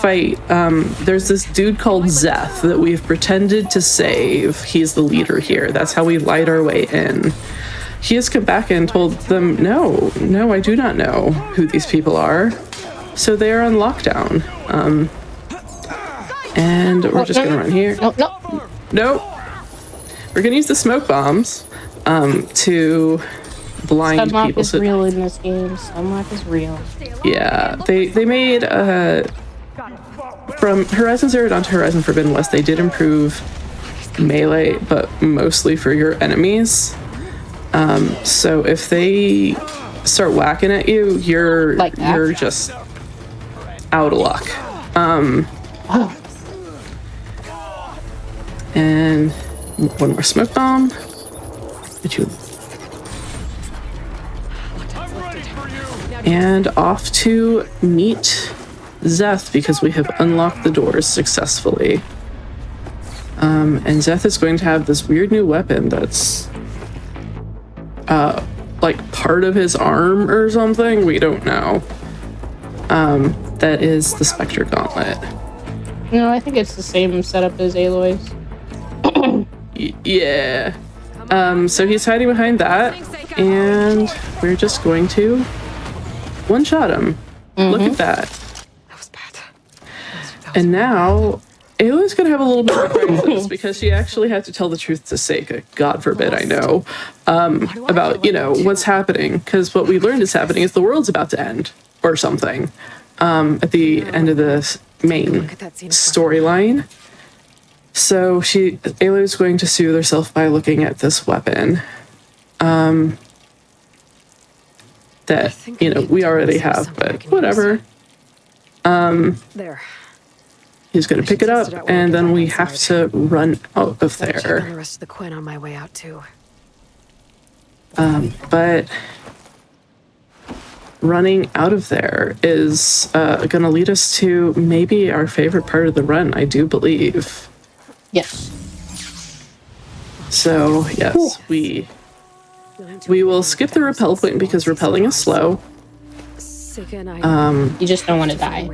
fight. There's this dude called Zeth that we've pretended to save. He's the leader here. That's how we light our way in. He has come back and told them, no, I do not know who these people are. So they are on lockdown. And we're just gonna run here. No. We're gonna use the smoke bombs to blind Sunlock people. is real in this game. Sunlock is real. Yeah, they made from Horizon Zero Dawn to Horizon Forbidden West, they did improve melee, but mostly for your enemies. So if they start whacking at you, you're just out of luck. And one more smoke bomb. Get you. And off to meet Zeth, because we have unlocked the doors successfully. And Zeth is going to have this weird new weapon that's like part of his arm or something. We don't know. That is the Spectre Gauntlet. No, I think it's the same setup as Aloy's. Yeah. So he's hiding behind that, and we're just going to one-shot him. Look at that. That was bad. And now Aloy's gonna have a little bit of a crisis because she actually had to tell the truth to Seika. God forbid, I know. About, what's happening. Because what we learned is happening is the world's about to end. Or something. At the end of the main storyline. So Aloy's going to soothe herself by looking at this weapon. That, we already have, but whatever. There. He's going to pick it up, and then we have to run out of there. The rest of the Quinn on my way out too. But running out of there is going to lead us to maybe our favorite part of the run, I do believe. Yes. So, yes, we will skip the repel point because repelling is slow. You just don't want to die.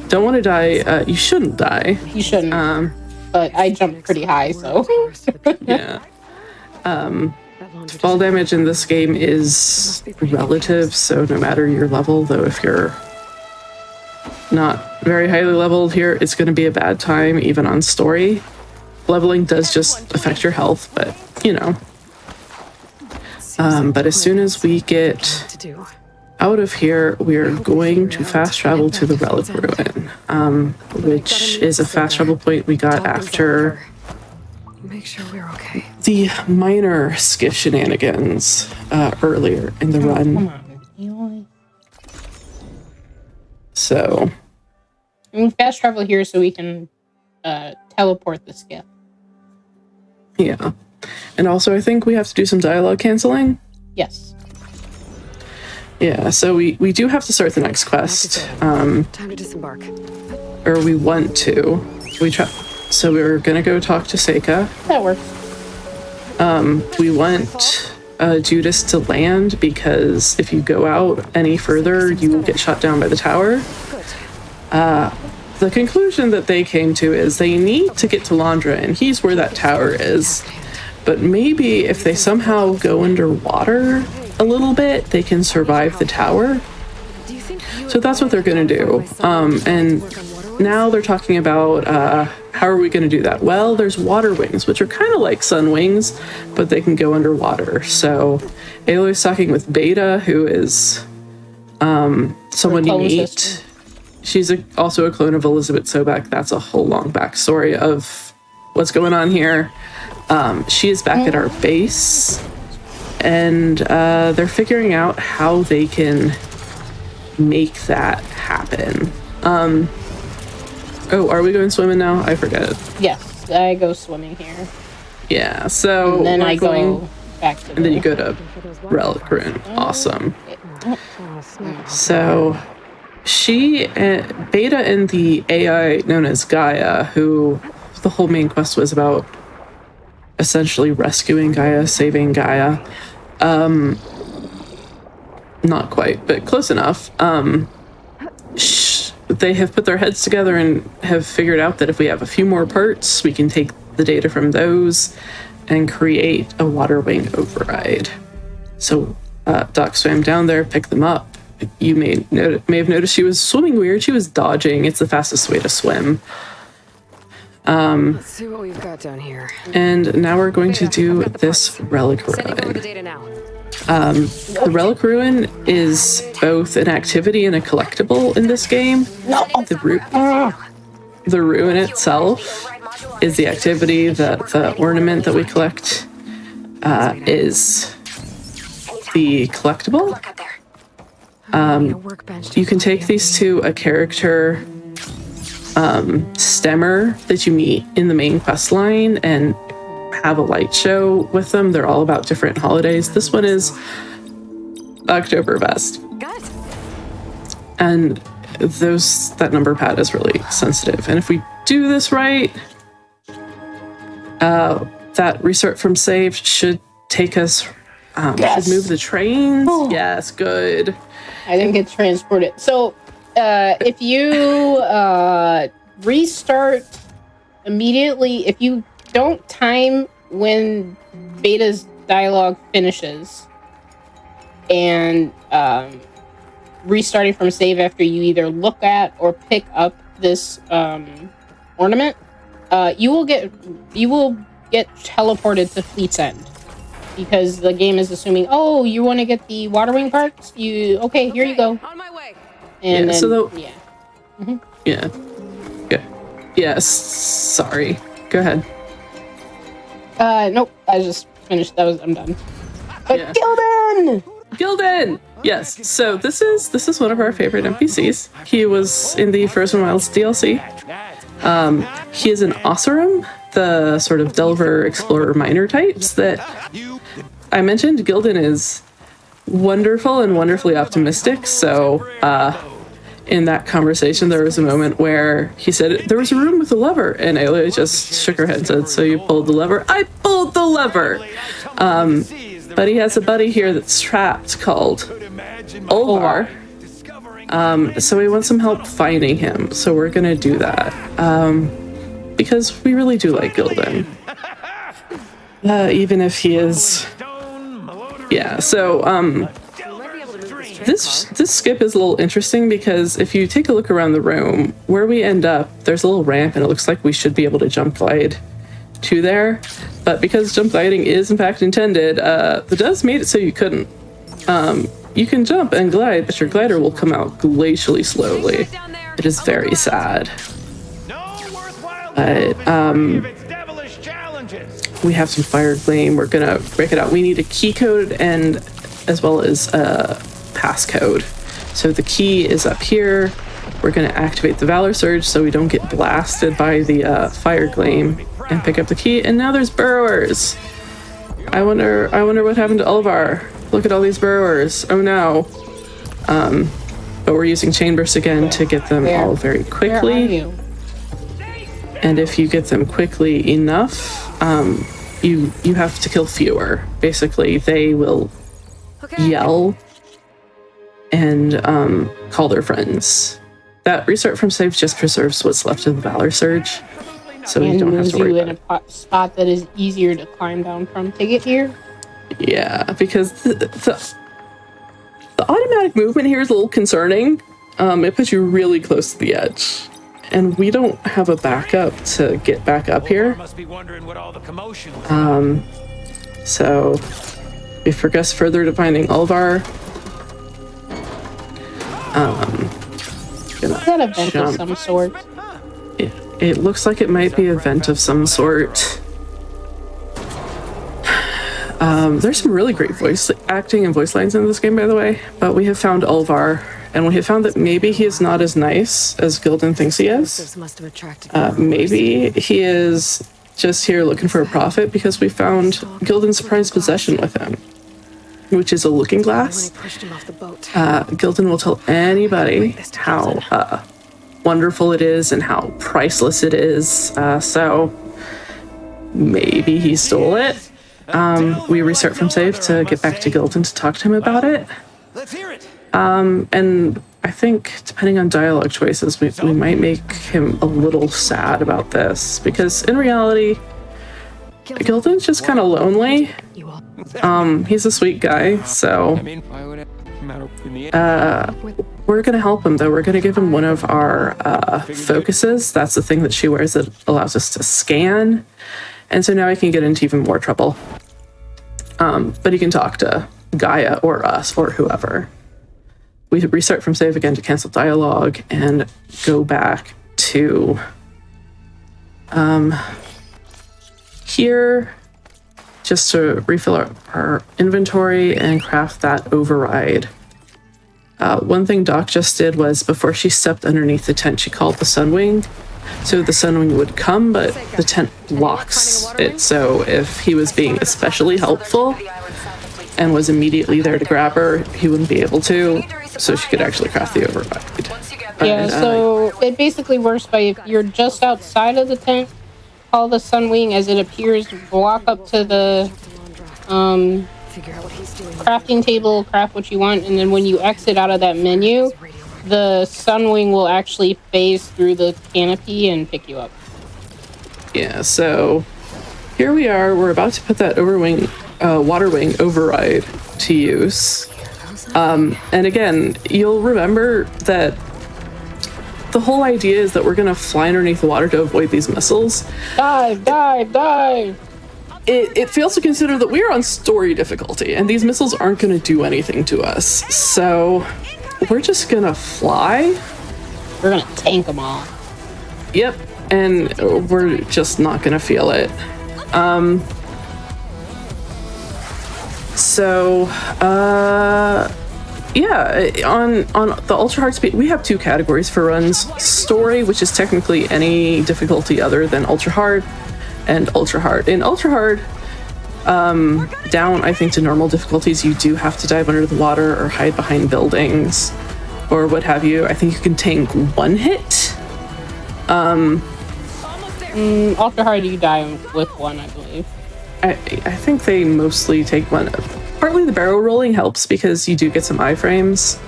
Don't want to die. You shouldn't die. You shouldn't. But I jumped pretty high, so. Yeah. Fall damage in this game is relative, so no matter your level, though if you're not very highly leveled here, it's going to be a bad time, even on story. Leveling does just affect your health, but, but as soon as we get out of here, we're going to fast travel to the Relic Ruin, which is a fast travel point we got after Make sure we're okay. the minor skiff shenanigans earlier in the run. Come on, Aloy. So, fast travel here so we can teleport the skiff. yeah. And also, I think we have to do some dialogue canceling. Yes. Yeah, so we do have to start the next quest. Time to disembark. Or we want to. So we're gonna go talk to Seika. That works. We want Judas to land because if you go out any further, you will get shot down by the tower. The conclusion that they came to is they need to get to Londra, and he's where that tower is. But maybe if they somehow go underwater a little bit, they can survive the tower. So that's what they're gonna do. And now they're talking about how are we gonna do that? Well, there's water wings, which are kind of like sun wings, but they can go underwater. So Aloy's talking with Beta, who is someone you meet. She's also a clone of Elizabeth Sobek. That's a whole long backstory of what's going on here. She is back at our base, and they're figuring out how they can make that happen. Oh, are we going swimming now? I forget. Yes, I go swimming here. Yeah, so And then I go back to and then you go to Relic Ruin. Awesome. So Beta and the AI known as Gaia, who the whole main quest was about essentially rescuing Gaia, saving Gaia. Not quite, but close enough. They have put their heads together and have figured out that if we have a few more parts, we can take the data from those and create a water wing override. So Doc swam down there, picked them up. You may have noticed she was swimming weird. She was dodging. It's the fastest way to swim. Let's see what we've got down here. And now we're going to do this Relic Sending over the Ruin. data now. The Relic Ruin is both an activity and a collectible in this game. The ruin itself is the activity. The ornament that we collect is the collectible. You can take these to a character stemmer that you meet in the main quest line and have a light show with them. They're all about different holidays. This one is Oktoberfest. And that number pad is really sensitive. And if we do this right, that restart from save should take us, Yes. should move the trains. Oh. Yes, good. I didn't get transported. So, if you restart immediately, if you don't time when Beta's dialogue finishes, and restarting from save after you either look at or pick up this ornament, you will get teleported to Fleet's End. Because the game is assuming, oh, you want to get the water wing parts? Okay, here you go. On my way. And Yeah, then, so yeah. Yeah. Yes. Sorry. Go ahead. Nope. I just finished. I'm done. But Yeah. Gildan! Yes. So this is one of our favorite NPCs. He was in the Frozen Wilds DLC. He is an Osserum, the sort of Delver Explorer Miner types that I mentioned. Gildan is wonderful and wonderfully optimistic. So in that conversation, there was a moment where he said, there was a room with a lever, and Ayla just shook her head and said, so you pulled the lever? I pulled the lever! But he has a buddy here that's trapped called Olvar. So we want some help finding him, so we're gonna do that. Because we really do like Gildan. Even if he is... Yeah, so, this skip is a little interesting because if you take a look around the room, where we end up, there's a little ramp and it looks like we should be able to jump glide to there. But because jump gliding is in fact intended, the devs made it so you couldn't. You can jump and glide, but your glider will come out glacially slowly. It is very sad. But, we have some fire flame. We're gonna break it out. We need a key code and as well as a passcode. So the key is up here. We're gonna activate the Valor Surge so we don't get blasted by the fire flame and pick up the key. And now there's burrowers. I wonder what happened to Olvar. Look at all these burrowers. Oh no. But we're using chain burst again to get them Where? all very Where are quickly. you? And if you get them quickly enough, you have to kill fewer. Basically, they will yell and call their friends. That restart from save just preserves what's left of the Valor Surge, so you And don't have moves to worry you in about a spot that is easier to climb down from to get here. it. Yeah, because the automatic movement here is a little concerning. It puts you really close to the edge. And we don't have a backup to get back up here. Must be wondering what all the commotion was. So we progress further to finding Ulvar. Is that a vent of some sort? It looks like it might be a vent of some sort. There's some really great voice acting and voice lines in this game, by the way. But we have found Ulvar, and we have found that maybe he is not as nice as Jaidlyn thinks he is. This must have attracted Maybe he is just here looking for a profit because we found Jaidlyn's prized possession with him, which is a looking when glass. I pushed him off the boat. Jaidlyn will tell anybody how wonderful it is and how priceless it is. So maybe he stole it. We restart from save to get back to Jaidlyn to talk to him about it. Let's hear it. And I think, depending on dialogue choices, we might make him a little sad about this, because in reality, Jaidlyn's just kind of lonely. You all. He's a sweet guy, so I mean, why would it matter in the end? we're gonna help him, though. We're gonna give him one of our focuses. That's the thing that she wears that allows us to scan. And so now he can get into even more trouble. But he can talk to Gaia or us or whoever. We restart from save again to cancel dialogue and go back to here just to refill our inventory and craft that override. One thing Doc just did was, before she stepped underneath the tent, she called the Sunwing. So the Sunwing would come, but the tent blocks it. So if he was being especially helpful and was immediately there to grab her, he wouldn't be able to. So she could actually craft the override. Yeah, so it basically works by, if you're just outside of the tent, call the Sunwing as it appears, walk up to the Figure out what he's doing. crafting table, craft what you want, and then when you exit out of that menu, the Sunwing will actually phase through the canopy and pick you up. Yeah, so here we are. We're about to put that water wing override to use. And again, you'll remember that the whole idea is that we're going to fly underneath the water to avoid these missiles. Dive, dive, dive! It fails to consider that we're on story difficulty, and these missiles aren't going to do anything to us. So we're just going to fly. We're gonna tank them all. Yep, and we're just not going to feel it. Yeah, on the ultra hard speed, we have two categories for runs: story, which is technically any difficulty other than ultra hard, and ultra hard. In ultra hard, down I think to normal difficulties, you do have to dive under the water or hide behind buildings or what have you. I think you can tank one hit. Ultra hard, you die with one, I believe. I think they mostly take one. Partly the barrel rolling helps because you do get some iframes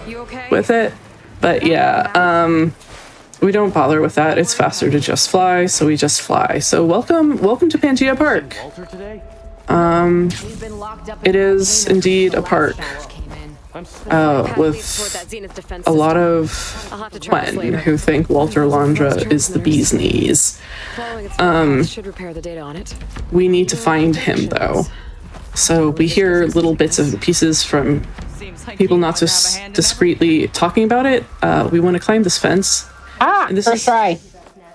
with it. But yeah, we don't bother with that. It's faster to just fly, so we just fly. So welcome to Pangea Park. It is indeed a park with a lot of Gwen who think Walter Landra is the bee's knees. Should repair the data on it. We need to find him, though. So we hear little bits and pieces from people not so discreetly talking about it. We want to climb this fence. And this First try.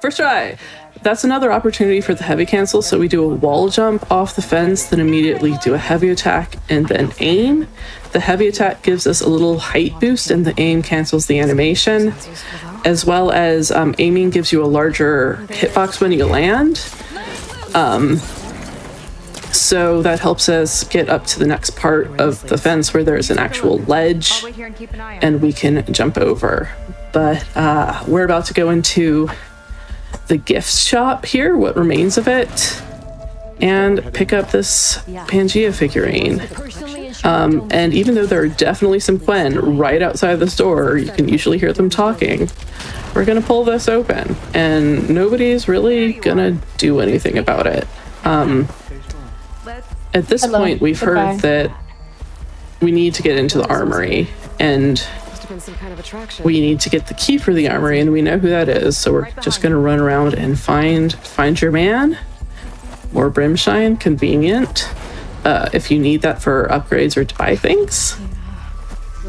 First try. That's another opportunity for the heavy cancel. So we do a wall jump off the fence, then immediately do a heavy attack, and then aim. The heavy attack gives us a little height boost, and the aim cancels the animation. As well as aiming gives you a larger hitbox when you land. So that helps us get up to the next part of the fence where there's an actual ledge I'll wait here and keep an eye on and we can jump over. But we're about to go into the gift shop here, what remains of it, and pick up this Pangea figurine. And even though there are definitely some Quen right outside this door, you can usually hear them talking, we're gonna pull this open and nobody's really gonna do anything about it. At this point, we've heard that we need to get into the armory, and Must have been some kind of attraction. we need to get the key for the armory, and we know who that is. So we're just gonna run around and find your man. More brimshine, convenient. If you need that for upgrades or to buy things.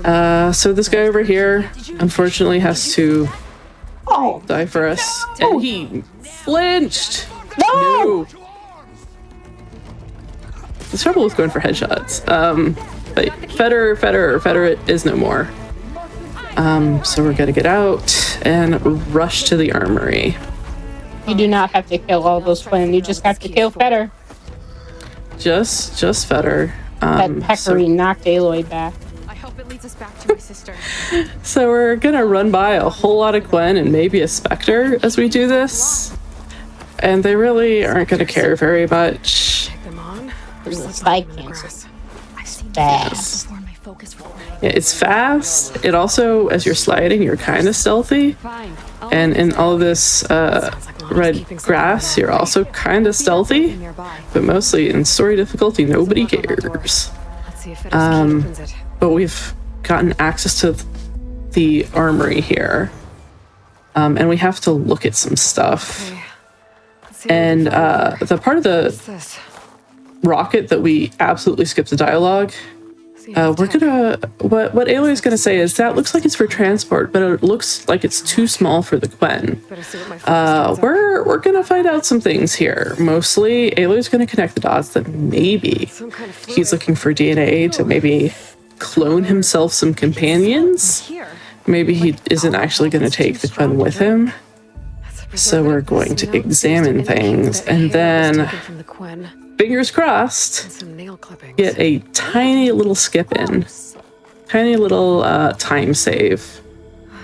So this guy over here, unfortunately, has to die for us, and he flinched. No. The trouble with going for headshots. But Feder is no more. So we're gonna get out and rush to the armory. You do not have to kill all those Quen. You just have to kill Feder. Just Feder. That peccary knocked Aloy back. I hope it leads us back to my sister. So we're gonna run by a whole lot of Quen and maybe a Spectre as we do this. And they really aren't gonna care very much. Take them on. There's a spike cancer. Fast. Yeah, it's fast. It also, as you're sliding, you're kind of stealthy. And in all this red grass, you're also kind of stealthy. But mostly in story difficulty, nobody cares. Let's see if it opens it. But we've gotten access to the armory here. And we have to look at some stuff. Okay. Let's see what we And can find here. the part of the What's this? rocket that we absolutely skipped the dialogue, See we're if it's gonna what Aloy's gonna say is that looks like it's for transport, but it looks like it's too small for the Quen. better see what my friends turns up. We're gonna find out some things here. Mostly, Aloy's gonna connect the dots that maybe Some kind of he's fluid. looking for DNA to maybe clone himself some companions. Here. Maybe he isn't actually gonna take the Quen with him. That's a So we're preservative. going This to note seems examine indicate things, that and hair was then taken from the Quen. fingers crossed, And some nail clippings. get a tiny little skip in. Tiny little time save.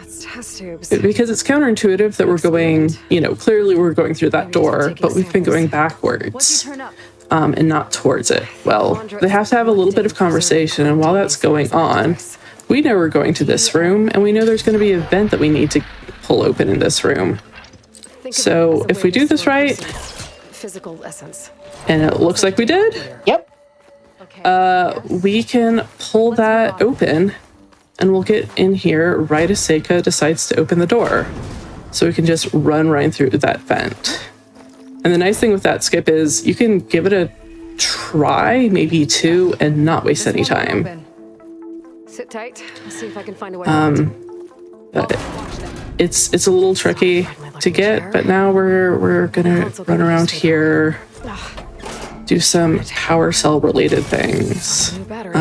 It's test tubes. Because it's counterintuitive that we're going, clearly we're going through that door, but we've been going backwards Turn up. and not towards it. Well, they have to have a little bit of conversation, and while that's going on, we know we're going to this room, and we know there's going to be an event that we need to pull open in this room. Think of So, it as a if way we to do this store a right- person's physical essence. And it looks like we did. Yep. We can pull that open, and we'll get in here right as Seika decides to open the door. So we can just run right through that vent. And the nice thing with that skip is you can give it a try, maybe two, and not waste any time. Sit tight. I'll see if I can find a way out. It's a little tricky to get, but now we're gonna run around here, do some power cell related things. New battery.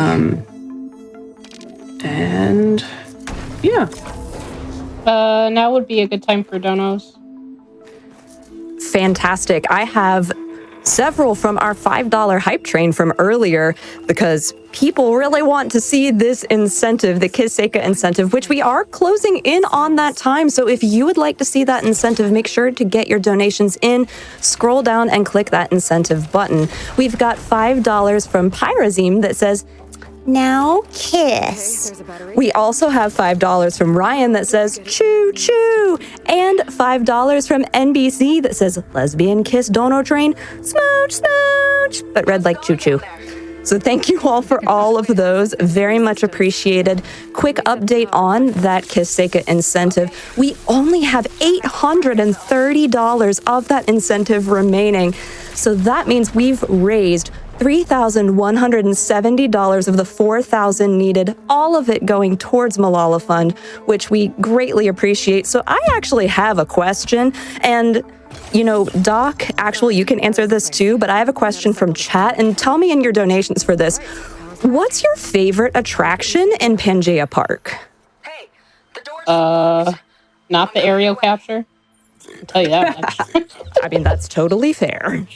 And yeah. Now would be a good time for donos. Fantastic. I have several from our $5 hype train from earlier because people really want to see this incentive, the Kiss Seika incentive, which we are closing in on that time. So if you would like to see that incentive, make sure to get your donations in, scroll down and click that incentive button. We've got $5 from Pyrazim that says, "Now kiss." There's a battery. We also have $5 from Ryan that says, "Choo choo," and $5 from NBC that says, "Lesbian kiss dono train, smooch smooch," but read like choo choo. So thank you all for all of those. Very much appreciated. Quick update on that Kiss Seika incentive. We only have $830 of that incentive remaining. So that means we've raised $3,170 of the $4,000 needed, all of it going towards Malala Fund, which we greatly appreciate. So I actually have a question, and Doc, actually, you can answer this too, but I have a question from chat, and tell me in your donations for this. What's your favorite attraction in Pangea Park? Not the aerial capture. I'll tell you that much. I mean, that's totally fair.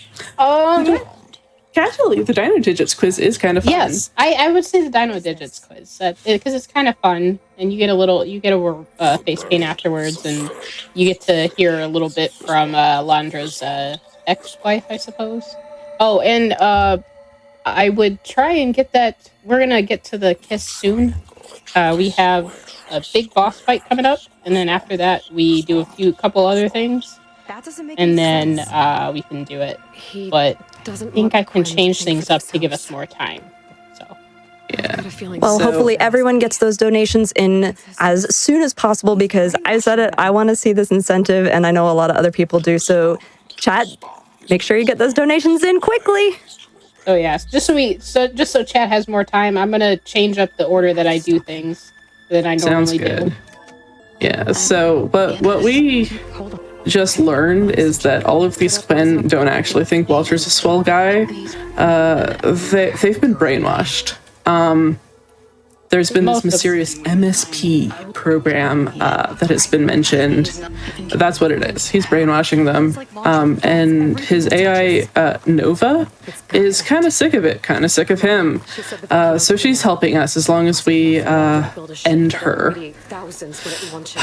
casually, the Dino Digits quiz is kind of fun. Yes, I would say the Dino Digits quiz because it's kind of fun, and you get a face paint afterwards, and you get to hear a little bit from Landra's ex-wife, I suppose. Oh, and I would try and get that. We're gonna get to the kiss soon. We have a big boss fight coming up, and then after that, we do a couple other things, That doesn't make and any then sense. we can do it. He But doesn't I think want I can Quinn change to pay things for up to give us themselves. more time. So I got a feeling Well, So- hopefully everyone gets those donations in as soon as possible because I said it, I want to see this incentive, and I know a lot of other people do. So, chat, make sure you get those donations in quickly. oh yes, just so Chad has more time, I'm gonna change up the order that I do things that I Sounds normally good. do. Yeah, so what we just learned is that all of these Quinn don't actually think Walter's a swell guy. They've been brainwashed. There's been this mysterious MSP program that has been mentioned. That's what it is. He's brainwashing them. And his AI, Nova, is kind of sick of it, kind of sick of him. So she's helping us as long as we end her.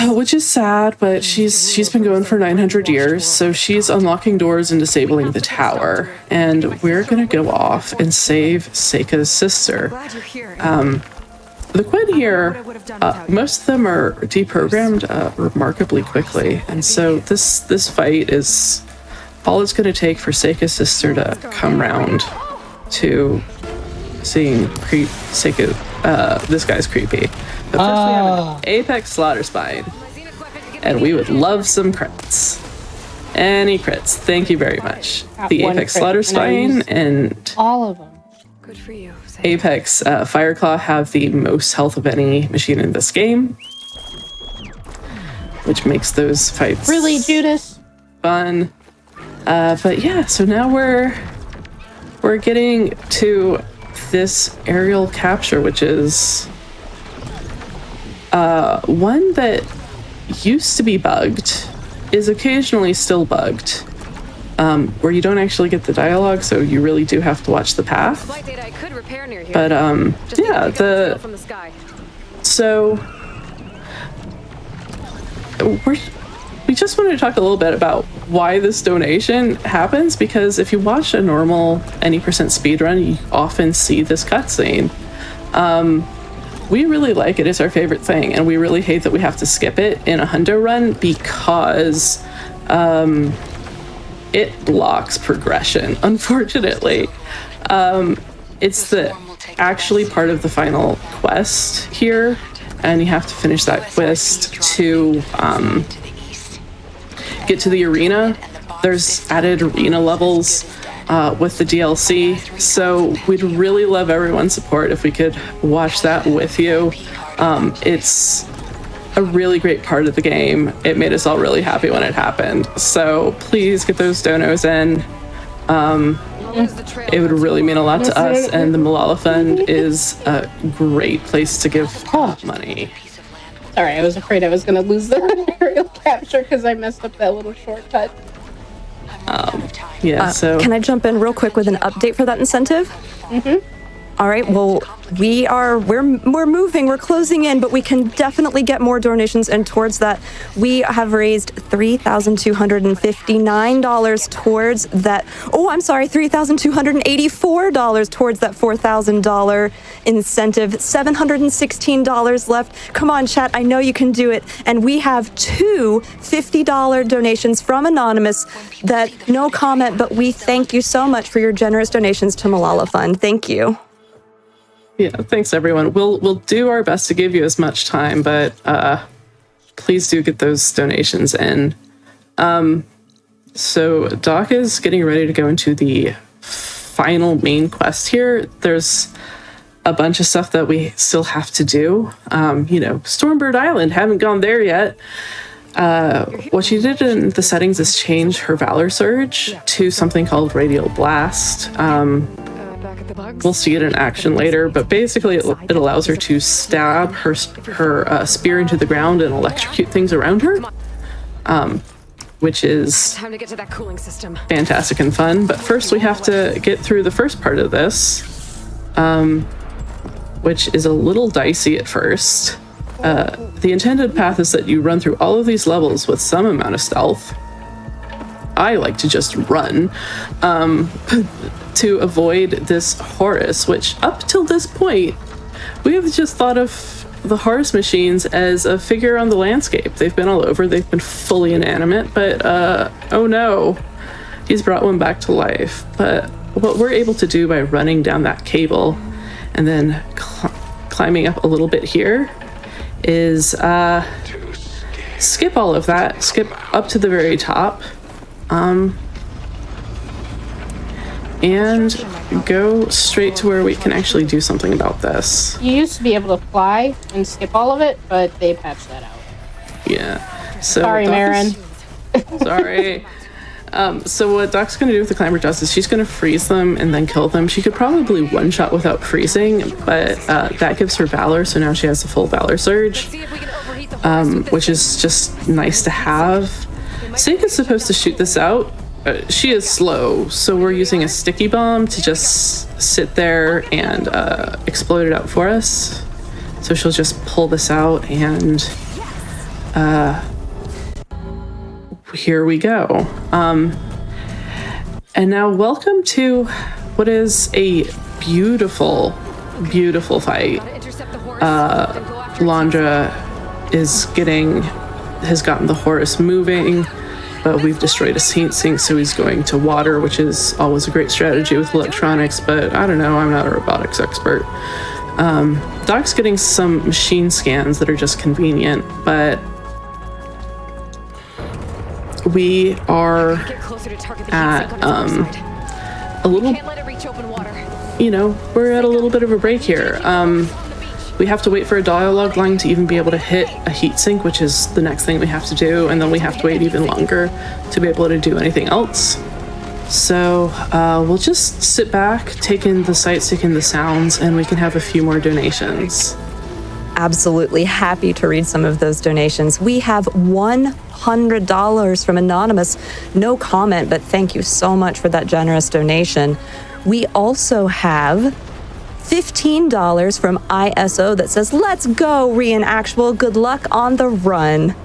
Which is sad, but she's been going for 900 years, so she's unlocking doors and disabling the tower. And we're gonna go off and save Seika's sister. Glad you're here. The Quinn here, most of them are deprogrammed remarkably quickly, and so this fight is all it's going to take for Seika's sister to come round to seeing Seika. This guy's creepy. But first we have an Apex Slaughter Spine, and we would love some crits. Any crits, thank you very much. Got The one Apex crit, Slaughter and I Spine used and all of them. Good for you. Sam. Apex Fireclaw have the most health of any machine in this game, which makes those fights Really, Judas? fun. But yeah, so now we're getting to this aerial capture, which is one that used to be bugged, is occasionally still bugged. Where you don't actually get the dialogue, so you really do have to watch the path. Flight data I could repair near here. But Just need to yeah, pick up the signal from the sky. so we just wanted to talk a little bit about why this donation happens, because if you watch a normal any percent speedrun, you often see this cutscene. We really like it. It's our favorite thing, and we really hate that we have to skip it in a hundo run because it blocks progression, unfortunately. It's actually part of the final quest here, and you have to finish that quest to get to the arena. There's added arena levels with the DLC, so we'd really love everyone's support if we could watch that with you. It's a really great part of the game. It made us all really happy when it happened. So please get those donos in. It would really mean a lot to us, and the Malala Fund is a great place to give money. Sorry, I was afraid I was going to lose the aerial capture because I messed up that little shortcut. Yeah, so Can I jump in real quick with an update for that incentive? Mm-hmm. All right, well, we're moving, we're closing in, but we can definitely get more donations, and towards that, we have raised $3,259 towards that. Oh, I'm sorry, $3,284 towards that $4,000 incentive. $716 left. Come on, chat, I know you can do it. And we have two $50 donations from Anonymous that no comment, but we thank you so much for your generous donations to Malala Fund. Thank you. yeah, thanks everyone. We'll do our best to give you as much time, but please do get those donations in. So Doc is getting ready to go into the final main quest here. There's a bunch of stuff that we still have to do. Stormbird Island, haven't gone there yet. What she did in the settings is change her Valor Surge to something called Radial Blast. Back at the bugs. We'll see it in action later, but basically it allows her to stab her spear into the ground and electrocute things around her. which is Time to get to that cooling system. fantastic and fun. But first we have to get through the first part of this, which is a little dicey at first. The intended path is that you run through all of these levels with some amount of stealth. I like to just run to avoid this Horus, which up till this point, we have just thought of the Horus machines as a figure on the landscape. They've been all over, they've been fully inanimate, but oh no, he's brought one back to life. But what we're able to do by running down that cable and then climbing up a little bit here is skip all of that, skip up to the very top, and go straight to where we can actually do something about this. You used to be able to fly and skip all of it, but they patched that out. Yeah. So Sorry, Marin. Sorry. So what Doc's going to do with the climber dust is she's going to freeze them and then kill them. She could probably one-shot without freezing, but that gives her Valor, so now she has the full Valor Surge, which is just nice to have. Seika's supposed to shoot this out. She is slow, so we're using a sticky bomb to just sit there and explode it out for us. So she'll just pull this out, and here we go. And now welcome to what is a beautiful, beautiful fight. Landra has gotten the Horus moving, but we've destroyed his heat sink, so he's going to water, which is always a great strategy with electronics, but I don't know, I'm not a robotics expert. Doc's getting some machine scans that are just convenient, but we are at a little, we're at a little bit of a break here. We have to wait for a dialogue line to even be able to hit a heatsink, which is the next thing we have to do, and then we have to wait even longer to be able to do anything else. So we'll just sit back, take in the sights, take in the sounds, and we can have a few more donations. Absolutely happy to read some of those donations. We have $100 from Anonymous. No comment, but thank you so much for that generous donation. We also have $15 from ISO that says, "Let's go, Reenactual. Good luck on the run."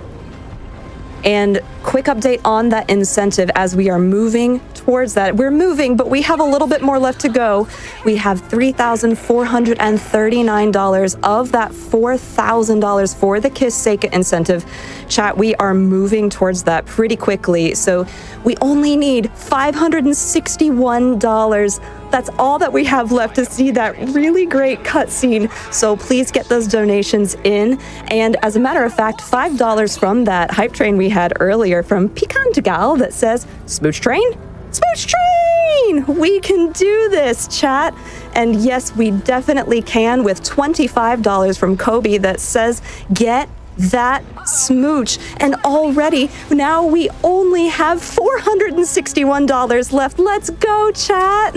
And quick update on that incentive as we are moving towards that. We're moving, but we have a little bit more left to go. We have $3,439 of that $4,000 for the Kiss Seika incentive. Chat, we are moving towards that pretty quickly. So we only need $561. That's all that we have left to see that really great cutscene. So please get those donations in. And as a matter of fact, $5 from that hype train we had earlier from Pecan Gal that says, "Smooch train? Smooch train! We can do this, chat." And yes, we definitely can, with $25 from Kobe that says, "Get that smooch." And already now we only have $461 left. Let's go, chat.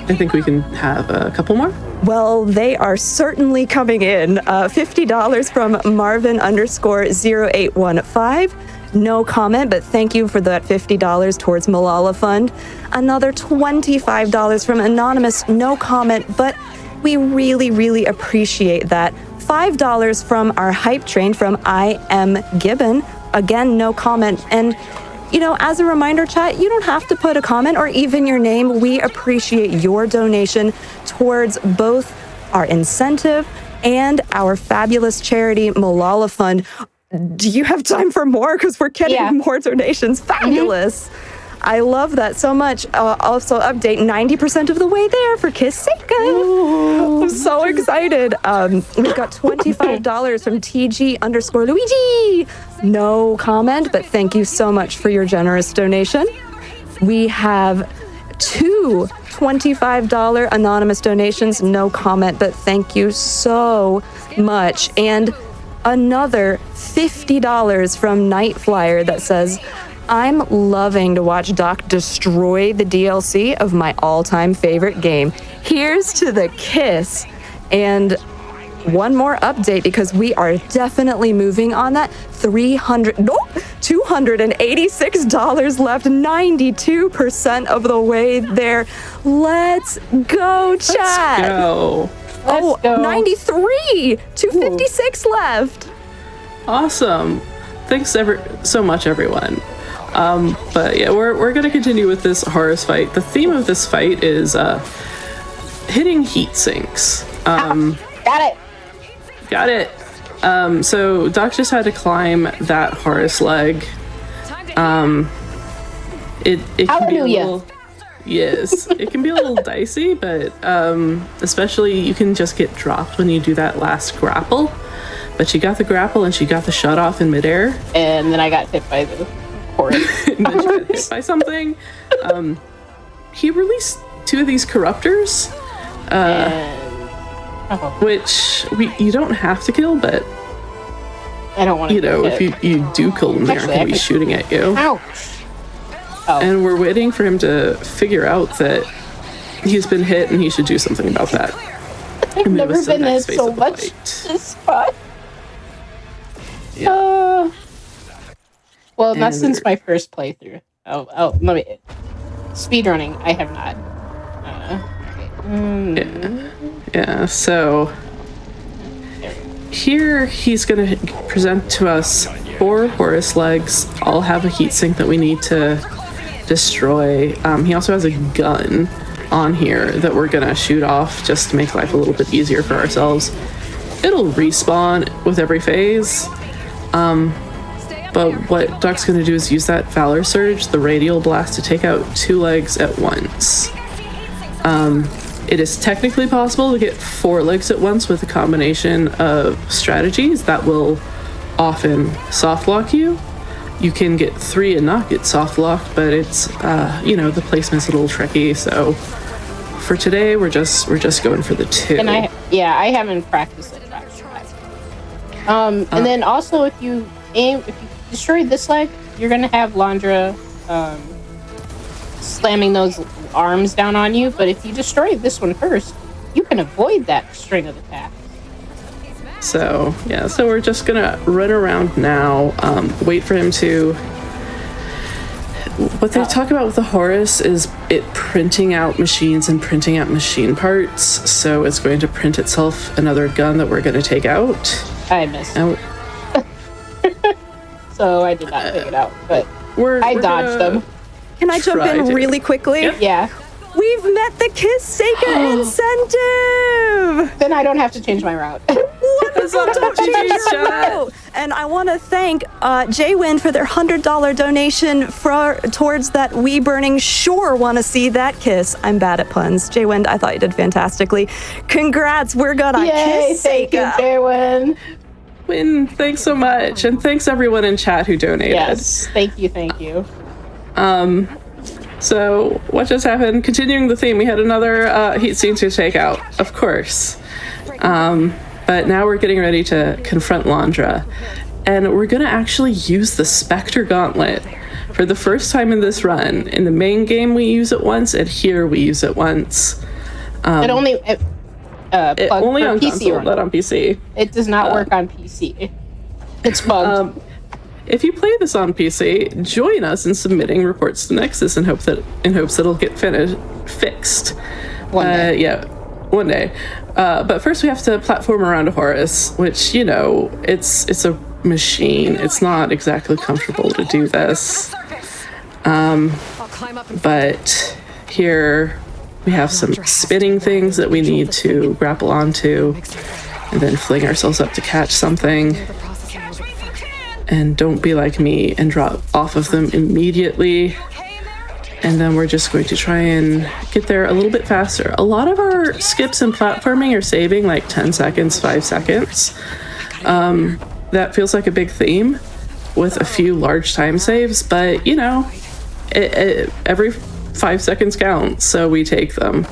I think we can have a couple more. Well, they are certainly coming in. $50 from Marvin_0815. No comment, but thank you for that $50 towards Malala Fund. Another $25 from Anonymous. No comment, but we really, really appreciate that. $5 from our hype train from I Am Gibbon. Again, no comment. And as a reminder, chat, you don't have to put a comment or even your name. We appreciate your donation towards both our incentive and our fabulous charity, Malala Fund. Do you have time for more? Because we're getting more donations. Fabulous. I love that so much. Also, update 90% of the way there for Kiss Seika. I'm so excited. We've got $25 from TG_Luigi. No comment, but thank you so much for your generous donation. We have two $25 anonymous donations. No comment, but thank you so much. And another $50 from Night Flyer that says, "I'm loving to watch Doc destroy the DLC of my all-time favorite game. Here's to the Kiss." And one more update because we are definitely moving on that. $286 left, 92% of the way there. Let's go, chat. Let's go. Oh, Let's go. 93, 256 left. Awesome. Thanks so much, everyone. But yeah, we're gonna continue with this Horus fight. The theme of this fight is hitting heat sinks. Got it. So Doc just had to climb that Horus leg. It can be a Hallelujah. little, yes, it can be a little dicey, but especially you can just get dropped when you do that last grapple. But she got the grapple and she got the shut off in midair. And then I got hit by the horse. And then she got hit by something. He released 2 of these corruptors, which you don't have to kill, but I don't want to. you know, if you do kill them, they're Actually, going I to be could- shooting at you. Ouch. Oh. And we're waiting for him to figure out that he's been hit and he should do something about that. I've move never us to the been hit next phase so of the much fight. this spot. Yeah. Well, not And since my first playthrough. Oh, let me. Speedrunning, I have not. Yeah, so here he's going to present to us 4 Horus legs, all have a heatsink that we need to destroy. He also has a gun on here that we're going to shoot off just to make life a little bit easier for ourselves. It'll respawn with every phase. But what Doc's going to do is use that Valor Surge, the radial blast, to take out 2 legs at once. It is technically possible to get 4 legs at once with a combination of strategies that will often soft lock you. You can get 3 and not get soft locked, but it's the placement's a little tricky. So for today, we're just going for the 2. And I haven't practiced it. And then also, if you destroy this leg, you're gonna have Landra slamming those arms down on you. But if you destroy this one first, you can avoid that string of attacks. So yeah, so we're just gonna run around now, wait for him to. What they talk about with the Horus is it printing out machines and printing out machine parts. So it's going to print itself another gun that we're going to take out. I missed. And So I did not pick it out, but I dodged them. Can I jump Try in to. really quickly? Yep. Yeah. We've met the Kiss Seika incentive! Then I don't have to change my route. Wonderful, don't change your route. And I want to thank Jaidlyn for their $100 donation towards that We Burning Sure Want to See That Kiss. I'm bad at puns. Jaidlyn, I thought you did fantastically. Congrats, we're good on Yay, Kiss thank you, Seika. Jaywin. Win, thanks so much, and thanks everyone in chat who donated. Yes, thank you. So what just happened? Continuing the theme, we had another heat scene to take out, of course. But now we're getting ready to confront Landra, and we're gonna actually use the Spectre Gauntlet for the first time in this run. In the main game, we use it once, and here we use it once. It only Only on PC console, run. not on PC. It does not work on PC. It's bugged. If you play this on PC, join us in submitting reports to Nexus in hopes that it'll get fixed. One day. Yeah, one day. But first we have to platform around a Horus, which, you know, it's a machine. It's not exactly comfortable to do this. I'll climb up and But here we have some spinning things that we need to grapple onto and then fling ourselves up to catch something. the process a little bit further. And don't be like me and drop off of them immediately. And then we're just going to try and get there a little bit faster. A lot of our skips in platforming are saving like 10 seconds, 5 seconds. That feels like a big theme with a few large time saves, but you know, every 5 seconds counts, so we take them.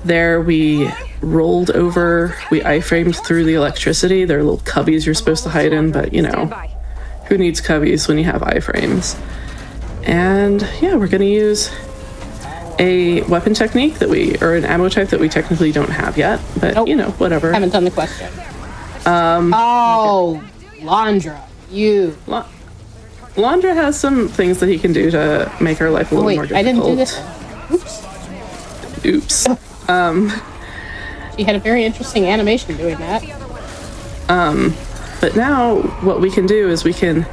There we rolled over, we iframed through the electricity. There are little cubbies you're supposed to hide in, but you know, who needs cubbies when you have iframes? And yeah, we're gonna use a weapon technique or an ammo type that we technically don't have yet, but Nope. you know, whatever. Haven't done the question. Oh, Landra, you. Landra has some things that he can do to make our life a little more difficult. I didn't do this. Oops. She had a very interesting animation doing that. But now what we can do is we can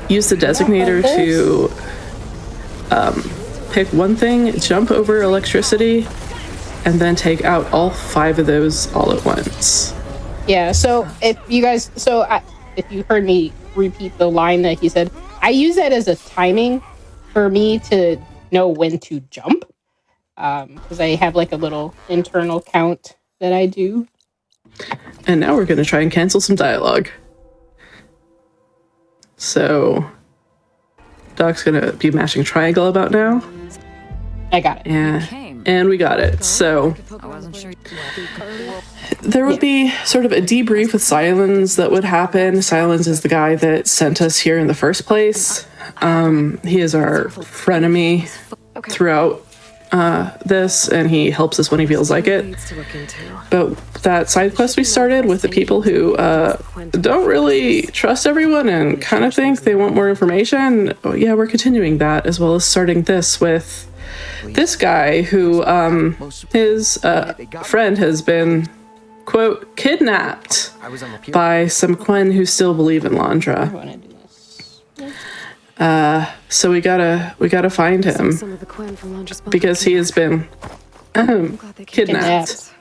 use the designator to pick one thing, jump over electricity, and then take out all 5 of those all at once. Yeah, so if you heard me repeat the line that he said, I use that as a timing for me to know when to jump. Because I have like a little internal count that I do. And now we're going to try and cancel some dialogue. So, Doc's going to be mashing triangle about now. I got it. And we got it. So, there would be sort of a debrief with Silence that would happen. Silence is the guy that sent us here in the first place. He is our frenemy throughout this, and he helps us when he feels like it. But that side quest we started with the people who don't really trust everyone and kind of think they want more information, yeah, we're continuing that, as well as starting this with this guy who his friend has been, quote, kidnapped by some Quen who still believe in Landra. So we gotta find him because he has been kidnapped.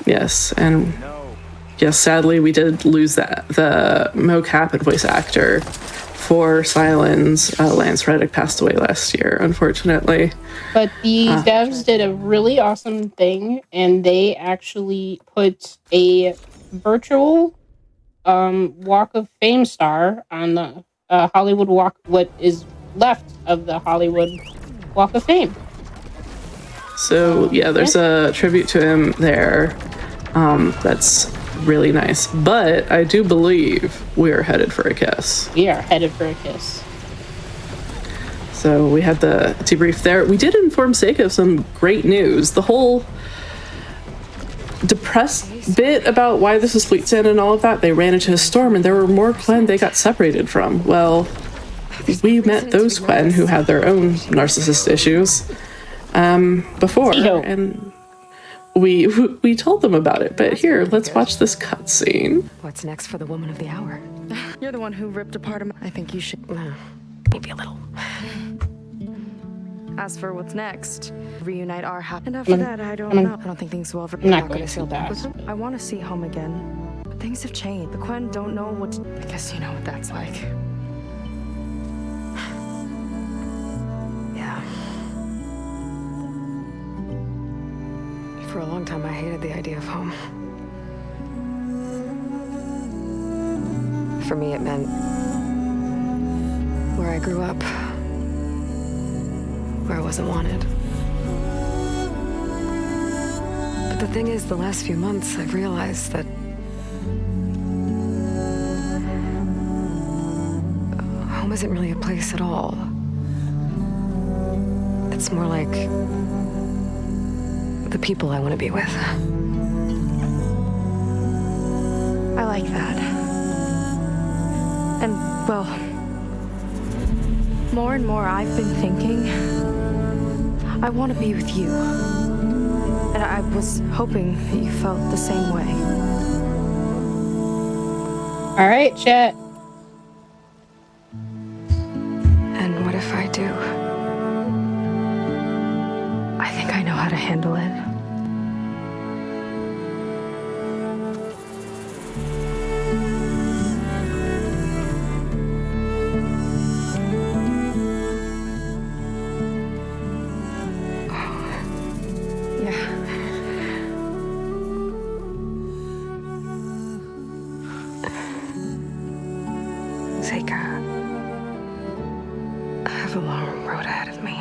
Yes, and yes, sadly we did lose the mocap and voice actor for Silence. Lance Reddick passed away last year, unfortunately. But the devs did a really awesome thing, and they actually put a virtual Walk of Fame star on the Hollywood Walk, what is left of the Hollywood Walk of Fame. So yeah, there's a tribute to him there. That's really nice. But I do believe we are headed for a kiss. We are headed for a kiss. So we had the debrief there. We did inform Seika of some great news. The whole depressed bit about why this is Fleet's End and all of that, they ran into a storm and there were more Quen they got separated from. Well, we met those Quen who had their own narcissist issues before, and we told them about it. But here, let's watch this cutscene. What's next for the woman of the hour? You're the one who ripped apart I think you should maybe a little. As for what's next, reunite our and after that, I don't know. I don't think things will ever be not going to feel bad. I want to see home again. But things have changed. The Quen don't know what to, I guess you know what that's like. Yeah. For a long time, I hated the idea of home. For me, it meant where I grew up. Where I wasn't wanted. But the thing is, the last few months, I've realized that home isn't really a place at all. It's more like the people I want to be with. I like that. And, well, more and more I've been thinking, I want to be with you. And I was hoping that you felt the same way. All right, chat. And what if I do? I think I know how to handle it. I have a long road ahead of me.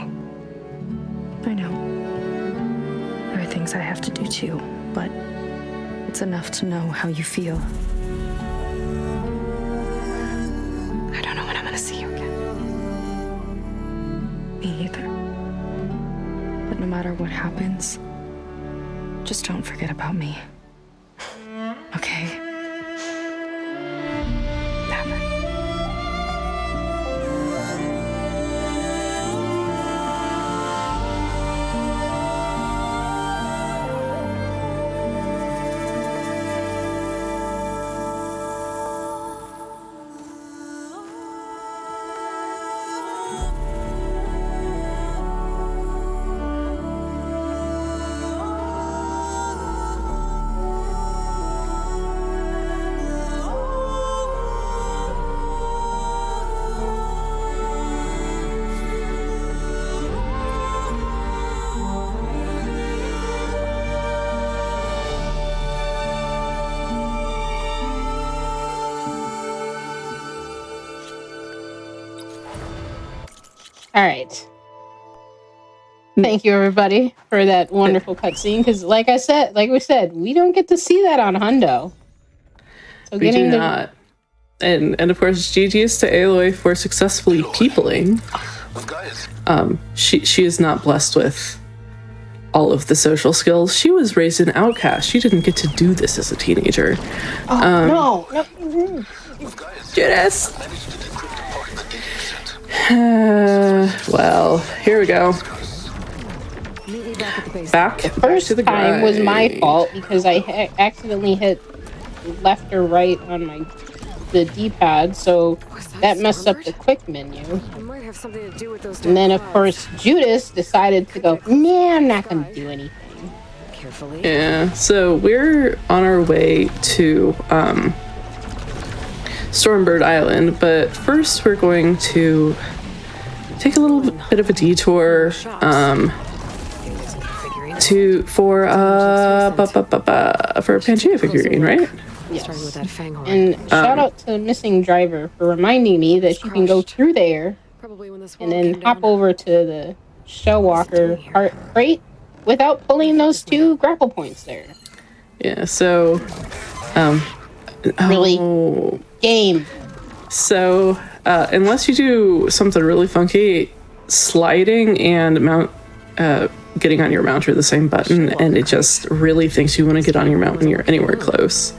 I know. There are things I have to do too, but it's enough to know how you feel. I don't know when I'm gonna see you again. Me either. But no matter what happens, just don't forget about me. Okay. Never. All right. Thank you, everybody, for that wonderful cutscene. Because, like we said, we don't get to see that on Hundo. So We do not. And of course, GG's to Aloy for successfully peopling. She is not blessed with all of the social skills. She was raised an outcast. She didn't get to do this as a teenager. No. Judas! Well, here we go. Back First to the time was my grind. fault because I accidentally hit left or right on the D-pad, so that messed up the quick menu. It might have something to do with those. And then, of course, Judas decided to go, nah, I'm not going to do anything. Carefully. Yeah, so we're on our way to Stormbird Island, but first we're going to take a little bit of a detour for a Pangea figurine, right? Starting with that fang horn. And shout out to Missing Driver for reminding me that you can go through there Probably when this and wall then came hop down. over to the Shell Walker heart crate without pulling those 2 grapple points there. Yeah, so Really? oh, Game. so unless you do something really funky, sliding and getting on your mount are the same button, and it just really thinks you want to get on your mount when you're anywhere close.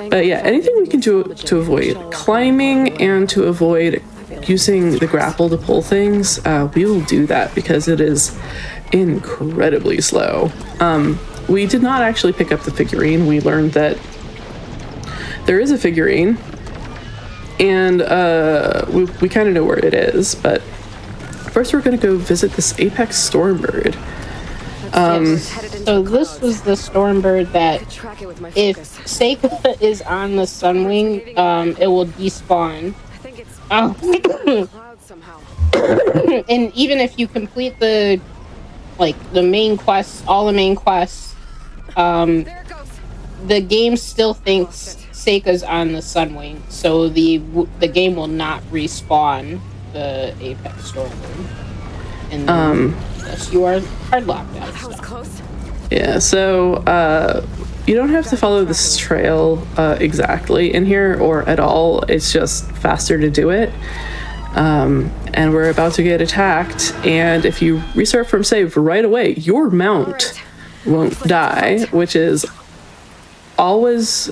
But yeah, anything we can do to avoid climbing and to avoid using the grapple to pull things, we will do that because it is incredibly slow. We did not actually pick up the figurine. We learned that there is a figurine, and we kind of know where it is, but first we're going to go visit this Apex Stormbird. So this was the Stormbird that Track it with my if focus. Seika is on the Sunwing, it will despawn. I think it's Oh. cloud somehow. And even if you complete the main quests, all the main quests, There it goes. the game still thinks Seika's on the Sunwing, so the game will not respawn the Apex Stormbird. And yes, you are hard locked out. That was close. Yeah, so you don't have to follow this trail exactly in here or at all. It's just faster to do it. And we're about to get attacked. And if you restart from save right away, your mount won't die, which is always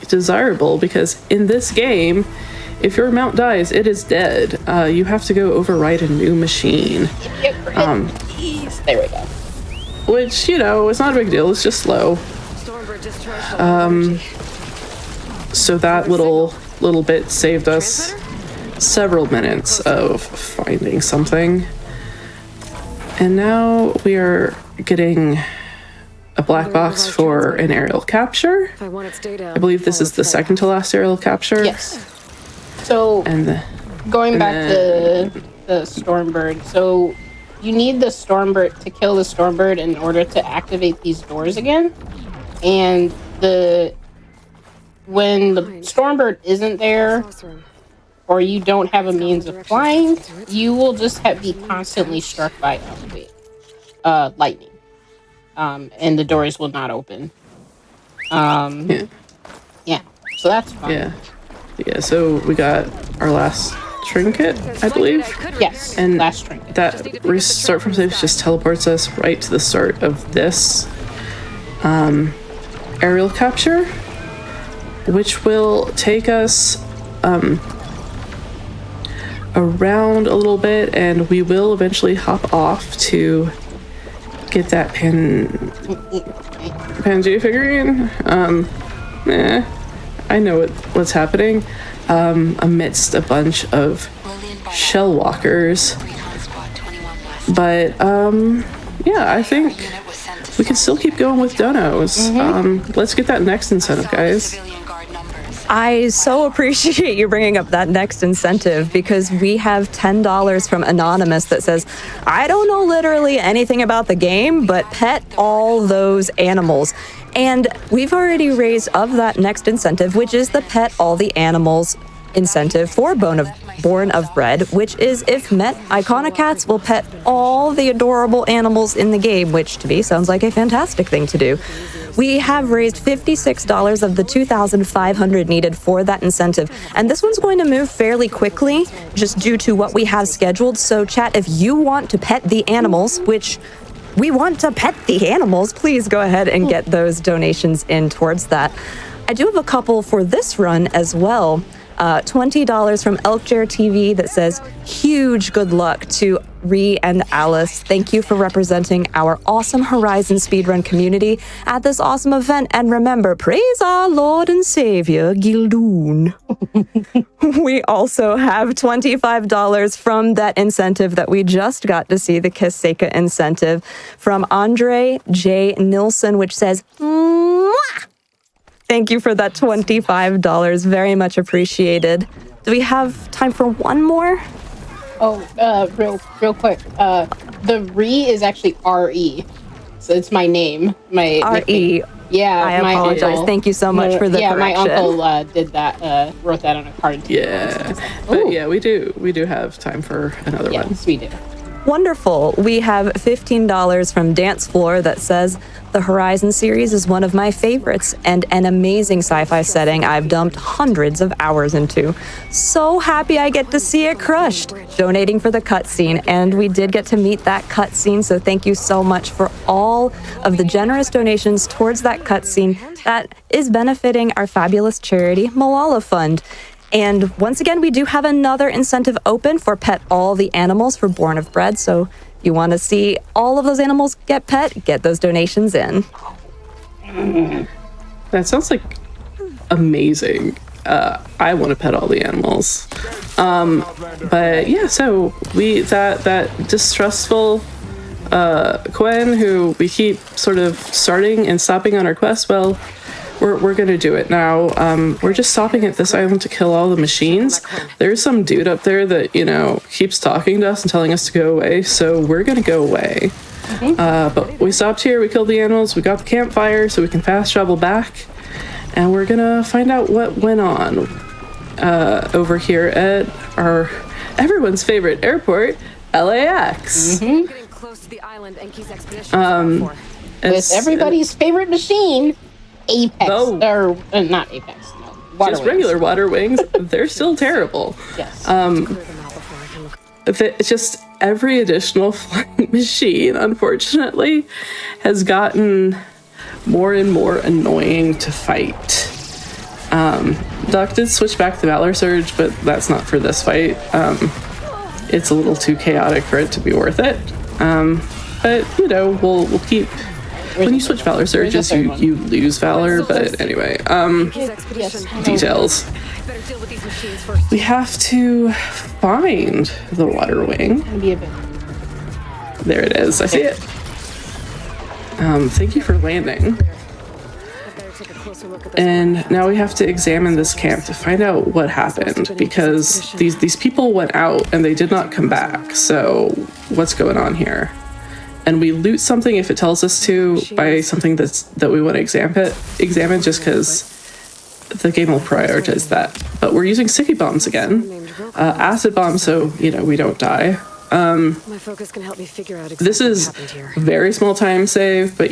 desirable because in this game, if your mount dies, it is dead. You have to go overwrite a new machine. Jeez, there we go. Which, you know, it's not a big deal. It's just slow. Stormbird discharged all the energy. So that little bit saved us several minutes of finding something. And now we are getting a black box for an aerial capture. If I want its data, I believe this is the second to last aerial capture. Yes. So And going back to the Stormbird, so you need the Stormbird to kill the Stormbird in order to activate these doors again. And when the Stormbird isn't there, classroom. or you don't have a means of flying, you will just be constantly struck by lightning. And the doors will not open. Yeah, so that's fine. Yeah, so we got our last trinket, I believe. Yes, And last trinket. that restart from save just teleports us right to the start of this aerial capture. which will take us around a little bit, and we will eventually hop off to get that Panju figurine. I know what's happening amidst a bunch of shell walkers. But yeah, I think we can still keep going with donos. Let's get that next incentive, guys. I so appreciate you bringing up that next incentive because we have $10 from Anonymous that says, I don't know literally anything about the game, but pet all those animals. And we've already raised of that next incentive, which is the pet all the animals incentive for Born of Bread, which is if met, Iconicats will pet all the adorable animals in the game, which to me sounds like a fantastic thing to do. We have raised $56 of the $2,500 needed for that incentive, and this one's going to move fairly quickly just due to what we have scheduled. So chat, if you want to pet the animals, which we want to pet the animals, please go ahead and get those donations in towards that. I do have a couple for this run as well. $20 from Elkjar TV that says, huge good luck to Ree and Alice. Thank you for representing our awesome Horizon speedrun community at this awesome event. And remember, praise our Lord and Savior, Gildoon. We also have $25 from that incentive that we just got to see, the Kiseka incentive, from Andre J. Nilsson, which says, mwah! Thank you for that $25. Very much appreciated. Do we have time for one more? Oh, real quick. The Ree is actually R-E. So it's my name. My R-E. Yeah, I my apologize. uncle, Thank you so much for the correction. My uncle did that, wrote that on a card too. Yeah. But yeah, we do have time for another one. Yes, we do. Wonderful. We have $15 from Dance Floor that says, the Horizon series is one of my favorites and an amazing sci-fi setting I've dumped hundreds of hours into. So happy I get to see it crushed. Donating for the cutscene, and we did get to meet that cutscene, so thank you so much for all of the generous donations towards that cutscene that is benefiting our fabulous charity, Malala Fund. And once again, we do have another incentive open for Pet All the Animals for Born of Bread. So if you want to see all of those animals get pet, get those donations in. That sounds like amazing. I want to pet all the animals. But yeah, so that distrustful Quen, who we keep sort of starting and stopping on our quest, well, we're gonna do it now. We're just stopping at this island to kill all the machines. There's some dude up there that, keeps talking to us and telling us to go away, so we're gonna go away. But we stopped here, we killed the animals, we got the campfire so we can fast travel back, and we're gonna find out what went on over here at everyone's favorite airport, LAX. Getting close to the island Enki's expedition With everybody's favorite machine, Apex. Or not Apex, no. Water Just Wings. regular water wings. They're still terrible. Yes. It's just every additional flying machine, unfortunately, has gotten more and more annoying to fight. Doc did switch back to Valor Surge, but that's not for this fight. It's a little too chaotic for it to be worth it. But we'll keep. When you switch Valor Surges, you lose Valor, but anyway, details. We have to find the water wing. There it is, I see it. Thank you for landing. And now we have to examine this camp to find out what happened, because these people went out and they did not come back, so what's going on here? And we loot something if it tells us to by something that we want to examine just because the game will prioritize that. But we're using sticky bombs again. Acid bombs so, we don't die. My focus can help me figure out exactly this is what happened here. a very small time save, but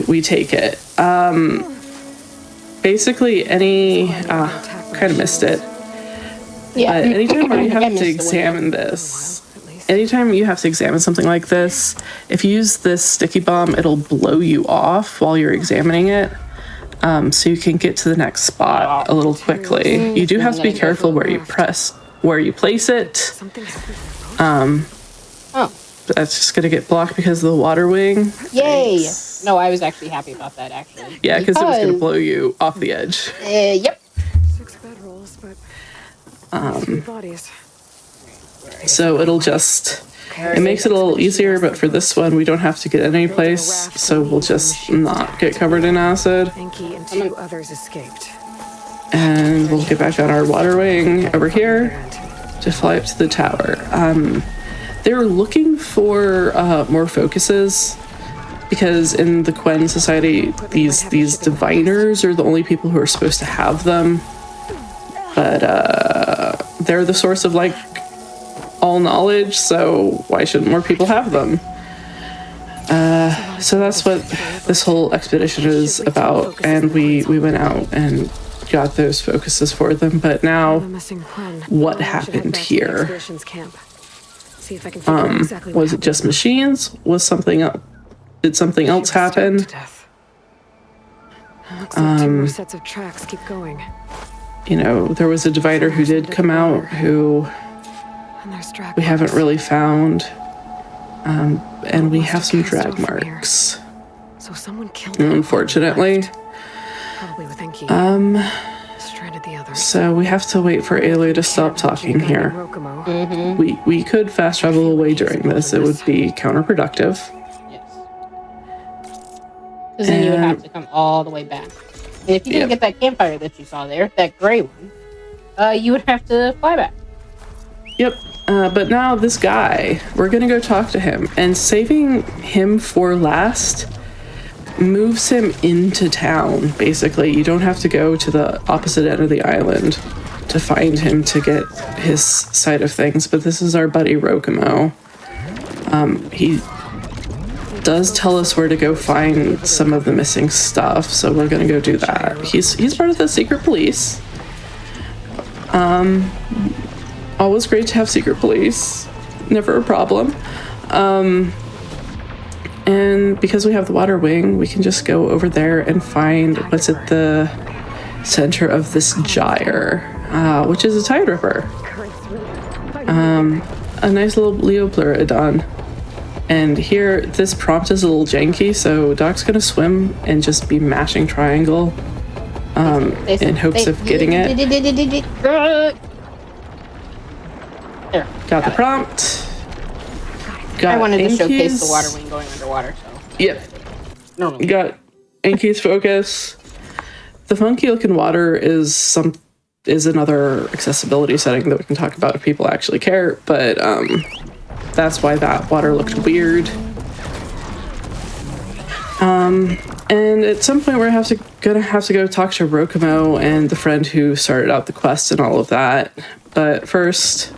we take it. Basically any... kind of missed it. Yeah. Anytime you I have missed to the examine this... Anytime you have to examine something like this, if you use this sticky bomb, it'll blow you off while you're examining it. so you can get to the next spot a little quickly. You do have to be careful where you place it. Oh. But that's just gonna get blocked because of the water wing. Yay! Thanks. No, I was actually happy about that, actually. Yeah, because it was gonna blow you off the edge. Yep. 6 bedrolls, but 3 bodies. So it'll just, it makes it a little easier, but for this one, we don't have to get any place, so we'll just not get covered in acid. Enki and 2 others escaped. And we'll get back on our water wing over here to fly up to the tower. They're looking for more focuses, because in the Quen society, these diviners are the only people who are supposed to have them. But they're the source of like all knowledge, so why shouldn't more people have them? So that's what this whole expedition is about, and we went out and got those focuses for them. But now, what happened here? Was it just machines? Was something else? Did something else happen? Looks like 2 more sets of tracks keep going. You know, there was a divider who did come out who we haven't really found, and we have some drag marks. So someone killed them. Unfortunately. Probably with Enki. Stranded the others. So we have to wait for Aloy to stop talking here. We could fast travel away during this. It would be counterproductive. Yes. Because then you would have to come all the way back. And if you didn't get that campfire that you saw there, that gray one, you would have to fly back. Yep. But now this guy, we're gonna go talk to him, and saving him for last moves him into town, basically. You don't have to go to the opposite end of the island to find him to get his side of things, but this is our buddy Rokumo. He does tell us where to go find some of the missing stuff, so we're gonna go do that. He's part of the secret police. Always great to have secret police. Never a problem. And because we have the water wing, we can just go over there and find what's at the center of this gyre, which is a tide ripper. A nice little Leopleurodon. And here, this prompt is a little janky, so Doc's gonna swim and just be mashing triangle in hopes of getting it. There. Got the prompt. Got I wanted to showcase Enki's. the water wing going underwater, so. Yep. No. You got Enki's focus. The funky looking water is another accessibility setting that we can talk about if people actually care, but that's why that water looked weird. And at some point we're gonna have to go talk to Rokumo and the friend who started out the quest and all of that. But first,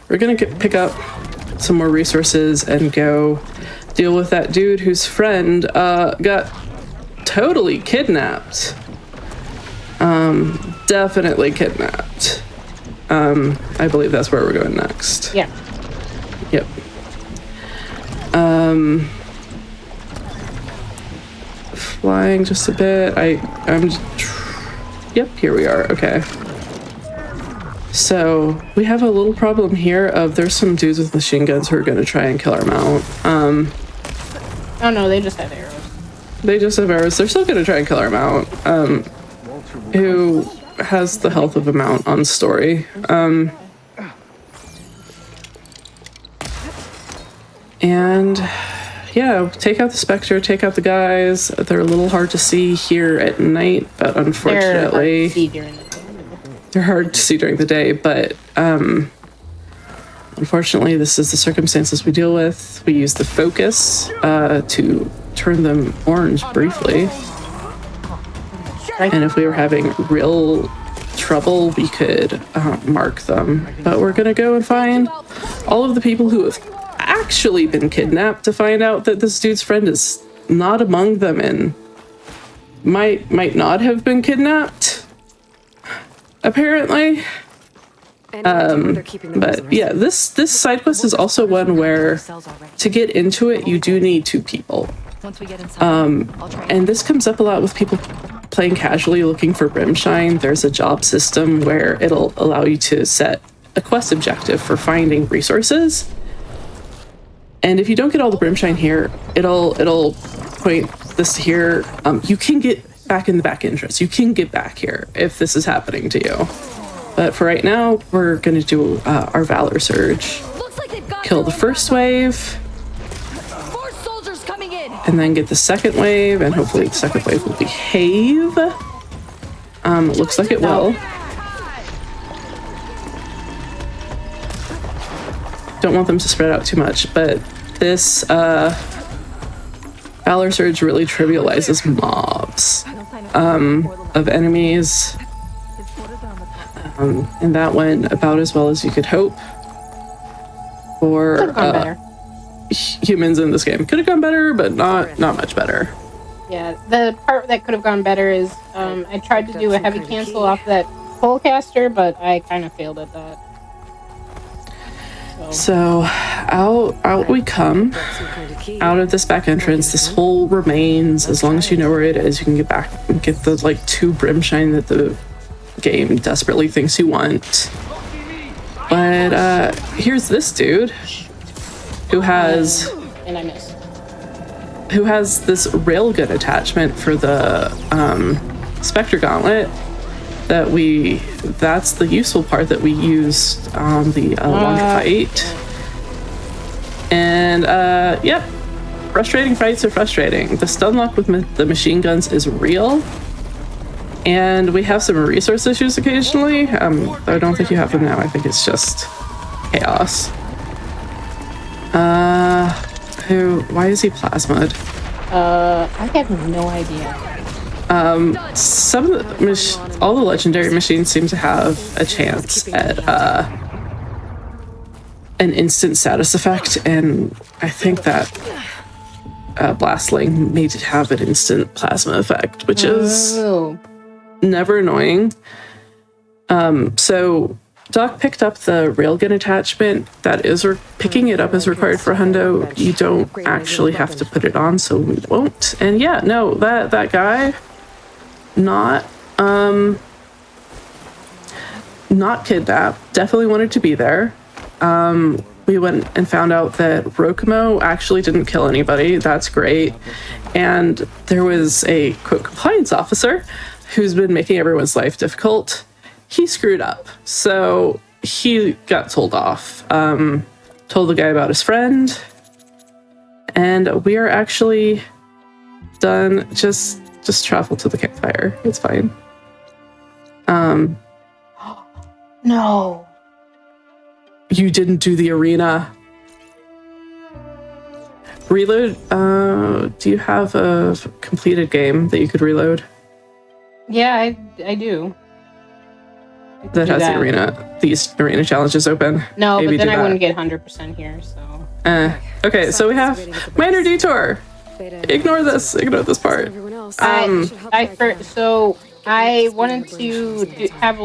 we're gonna pick up some more resources and go deal with that dude whose friend got totally kidnapped. Definitely kidnapped. I believe that's where we're going next. Yeah. Yep. Flying just a bit. Yep, here we are. Okay. So we have a little problem here of there's some dudes with machine guns who are going to try and kill our mount. Oh no, they just have arrows. They just have arrows. They're still going to try and kill our mount. Who has the health of a mount on story. And yeah, take out the Spectre, take out the guys. They're a little hard to see here at night, but unfortunately they're hard to see during the day, but unfortunately this is the circumstances we deal with. We use the focus to turn them orange briefly. And if we were having real trouble, we could mark them. But we're gonna go and find all of the people who have actually been kidnapped to find out that this dude's friend is not among them and might not have been kidnapped, apparently. But yeah, this side quest is also one where to get into it, you do need 2 people. And this comes up a lot with people playing casually looking for Brimshine, there's a job system where it'll allow you to set a quest objective for finding resources. And if you don't get all the Brimshine here, it'll point this here. You can get back in the back entrance. You can get back here if this is happening to you. But for right now, we're going to do our Valor Surge. Kill the first wave. More soldiers coming in. And then get the second wave, and hopefully the second wave will behave. Looks like it will. Don't want them to spread out too much, but this Valor Surge really trivializes mobs of enemies. And that went about as well as you could hope for humans in this game. Could have gone better, but not much better. Yeah, the part that could have gone better is I tried to do a heavy cancel off that Polecaster, but I kind of failed at that. So out we come, out of this back entrance. This hole remains. As long as you know where it is, you can get back and get the like 2 Brimshine that the game desperately thinks you want. But here's this dude who has And I missed. who has this railgun attachment for the Spectre Gauntlet that's the useful part that we used on the long fight. And yep, frustrating fights are frustrating. The stun lock with the machine guns is real, and we have some resource issues occasionally. I don't think you have them now. I think it's just chaos. Why is he plasmid? I have no idea. Some of all the legendary machines seem to have a chance at an instant status effect, and I think that Blastling made it have an instant plasma effect, which is never annoying. So Doc picked up the railgun attachment. Picking it up is required for Hundo. You don't actually have to put it on, so we won't. And yeah, no, that guy, not kidnapped, definitely wanted to be there. We went and found out that Rokumo actually didn't kill anybody. That's great. And there was a quote compliance officer who's been making everyone's life difficult. He screwed up, so he got told off. Told the guy about his friend, and we are actually done. Just travel to the campfire. It's fine. No. You didn't do the arena. Reload. Do you have a completed game that you could reload? Yeah, I do. That has the arena. These arena challenges open. No, Maybe but then I that. wouldn't get 100% here, so. Okay, so we have minor detour. Ignore this part. I wanted to have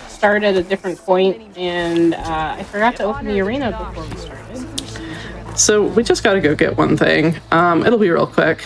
start at a different point, and I forgot to open the arena before we started. So we just got to go get one thing. It'll be real quick.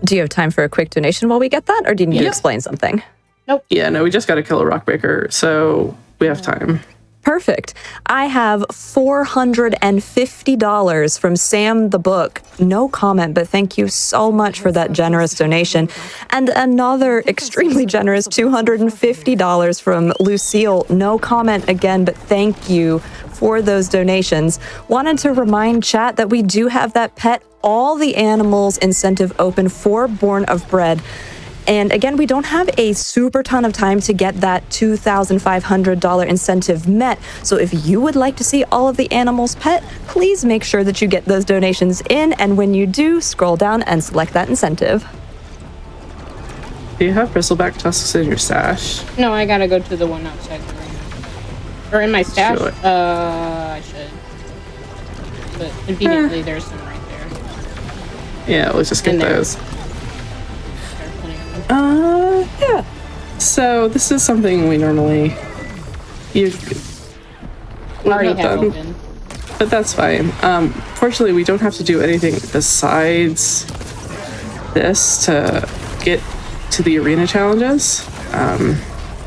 Do you have time for a quick donation while we get that, or do you need to explain something? Nope. Yeah, no, we just got to kill a rockbreaker, so we have time. Perfect. I have $450 from Sam the Book. No comment, but thank you so much for that generous donation. And another extremely generous $250 from Lucille. No comment again, but thank you for those donations. Wanted to remind chat that we do have that Pet All the Animals incentive open for Born of Bread. And again, we don't have a super ton of time to get that $2,500 incentive met. So if you would like to see all of the animals pet, please make sure that you get those donations in. And when you do, scroll down and select that incentive. Do you have bristleback tusks in your stash? No, I gotta go to the one outside the arena. Or in my stash? I should. But conveniently, there's some right there. Yeah, let's just get those. Yeah. So this is something we normally already have open. But that's fine. Fortunately, we don't have to do anything besides this to get to the arena challenges.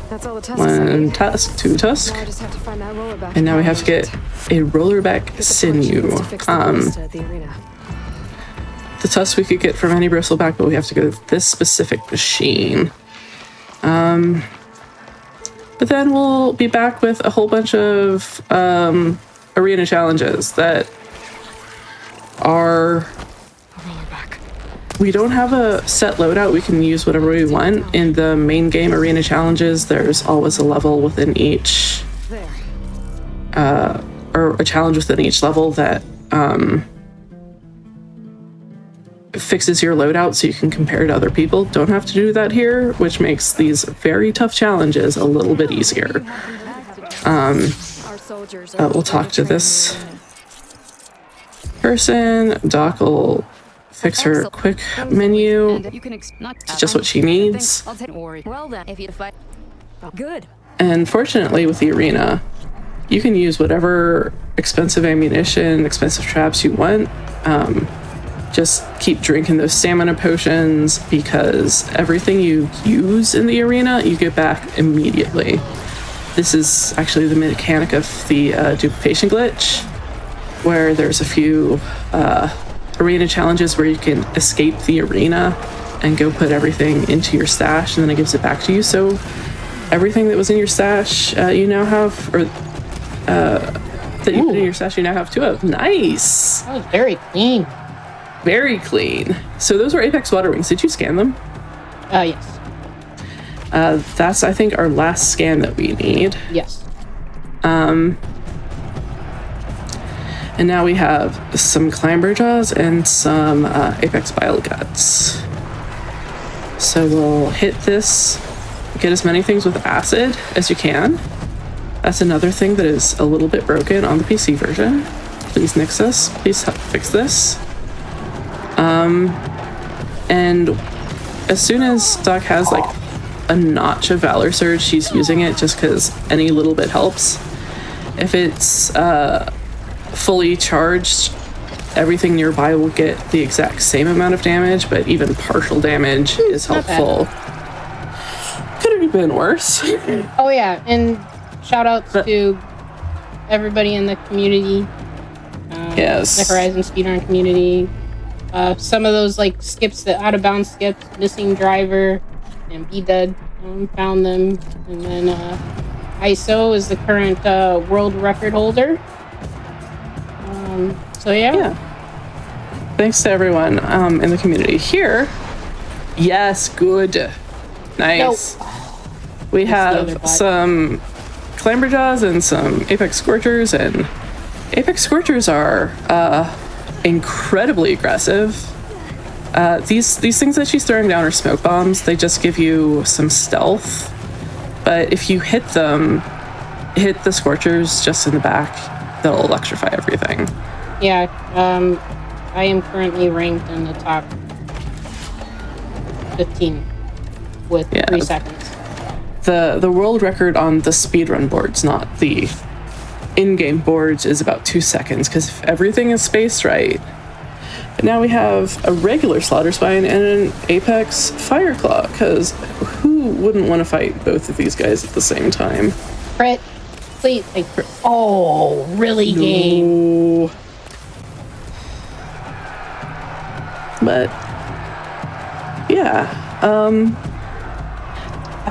That's all the tasks. One tusk, two tusk, I just have to find that roller back. and now we have to get a rollerback sinew. The tusk we could get from any bristleback, but we have to go to this specific machine. But then we'll be back with a whole bunch of arena challenges that are... We don't have a set loadout. We can use whatever we want. In the main game arena challenges, there's always a level within each... or a challenge within each level that fixes your loadout so you can compare to other people. Don't have to do that here, which makes these very tough challenges a little bit easier. We'll talk to this person. Doc will fix her quick menu. It's just what she needs. Good. And fortunately with the arena, you can use whatever expensive ammunition, expensive traps you want. Just keep drinking those stamina potions because everything you use in the arena, you get back immediately. This is actually the mechanic of the duplication glitch, where there's a few arena challenges where you can escape the arena and go put everything into your stash, and then it gives it back to you. So everything that was in your stash, you now have, or that you put in your stash, you now have 2 of. Nice. That was very clean. Very clean. So those are Apex Water Wings. Did you scan them? Yes. That's, I think, our last scan that we need. Yes. And now we have some climber jaws and some Apex Bile Guts. So we'll hit this, get as many things with acid as you can. That's another thing that is a little bit broken on the PC version. Please nix this. Please help fix this. And as soon as Doc has like a notch of Valor Surge, she's using it just because any little bit helps. If it's fully charged, everything nearby will get the exact same amount of damage, but even partial damage is helpful. Could have been worse. Oh yeah, and shout outs to everybody in the community. Yes. The Horizon speedrun community. Some of those like skips, the out of bounds skips, missing driver and Be Dead, found them. And then ISO is the current world record holder. So yeah. Thanks to everyone in the community here. Yes, good. Nice. No. We have some Clamberjaws and some Apex Scorchers, and Apex Scorchers are incredibly aggressive. These things that she's throwing down are smoke bombs. They just give you some stealth. But if you hit them, hit the Scorchers just in the back, they'll electrify everything. Yeah, I am currently ranked in the top 15 with 3 seconds. The world record on the speedrun boards, not the in-game boards, is about 2 seconds, because if everything is spaced right. But now we have a regular Slaughter Spine and an Apex Fireclaw, because who wouldn't want to fight both of these guys at the same time? Crit, please. Oh, really, game? But yeah,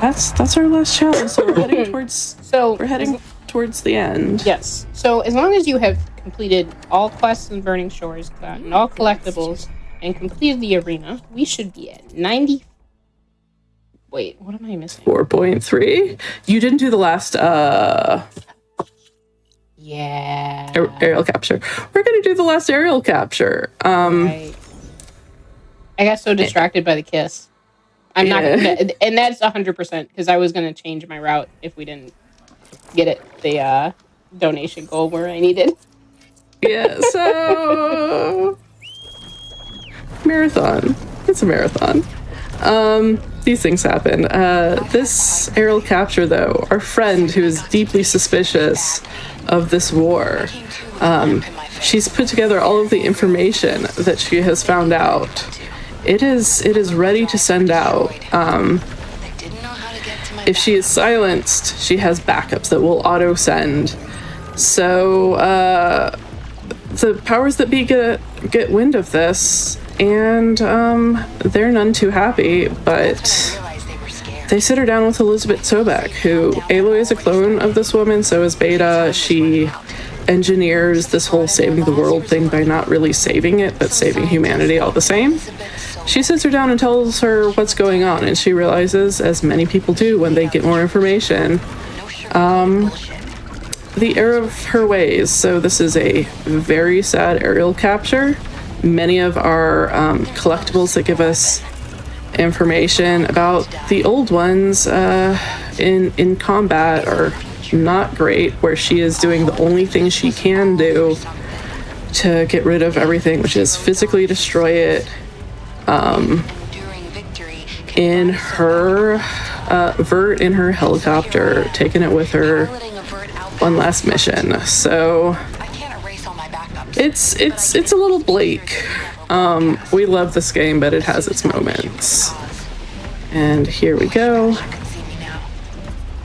that's our last challenge. So we're heading towards the end. Yes. So as long as you have completed all quests in Burning Shores, gotten all collectibles, and completed the arena, we should be at 90. Wait, what am I missing? 4.3. You didn't do the last yeah. Aerial capture. We're gonna do the last aerial capture. Right. I got so distracted by the kiss. I'm not gonna, and that's 100% because I was gonna change my route if we didn't get it the donation goal where I needed. Yeah, so marathon. It's a marathon. These things happen. This aerial capture, though, our friend who is deeply suspicious of this war, she's put together all of the information that she has found out it is ready to send out. If she is silenced, she has backups that will auto send. So the powers that be get wind of this, and they're none too happy, but they sit her down with Elizabeth Sobek, who Aloy is a clone of this woman, so is Beta. She engineers this whole saving the world thing by not really saving it, but saving humanity all the same. She sits her down and tells her what's going on, and she realizes, as many people do when they get more information, the error of her ways. So this is a very sad aerial capture. Many of our collectibles that give us information about the old ones in combat are not great, where she is doing the only thing she can do to get rid of everything, which is physically destroy it in her Vert in her helicopter, taking it with her one last mission. So it's a little bleak. We love this game, but it has its moments. And here we go.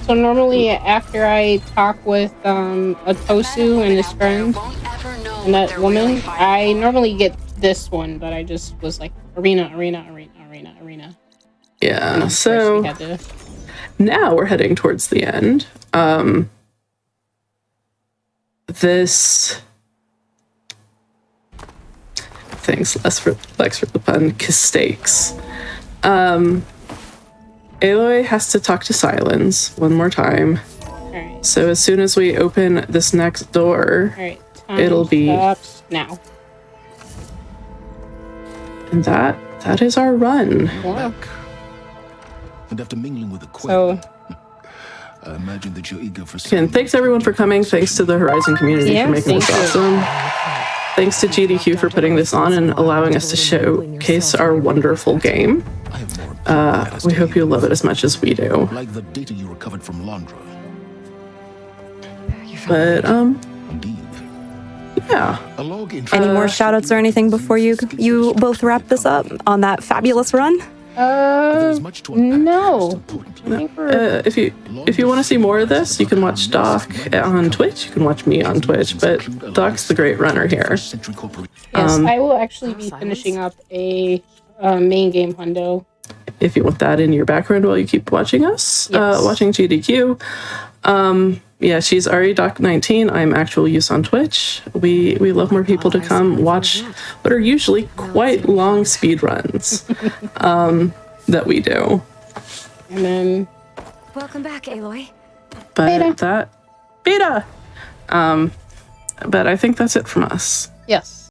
So normally after I talk with a Tosu and his friend and that woman, I normally get this one, but I just was like arena. Yeah, so now we're heading towards the end. This thanks Lex for the pun, stakes. Aloy has to talk to Silence one more time. Alright. So as soon as we open this next door, it'll be now. And that is our run. Wow. And after mingling with the So I imagine that you're eager for again, thanks everyone for coming. Thanks to the Horizon community for making this awesome. Thanks to GDQ for putting this on and allowing us to showcase our wonderful game. We hope you love it as much as we do. Like the data you recovered from Londra. But Indeed. yeah. Any more shoutouts or anything before you both wrap this up on that fabulous run? No. If you want to see more of this, you can watch Doc on Twitch. You can watch me on Twitch, but Doc's the great runner here. Yes, I will actually be finishing up a main game hundo. If you want that in your background while you keep watching us, watching GDQ. Yeah, she's AriDoc19. I'm actualuse on Twitch. We love more people to come watch what are usually quite long speed runs that we do. And then Welcome back, Aloy. But Beta. But I think that's it from us. yes.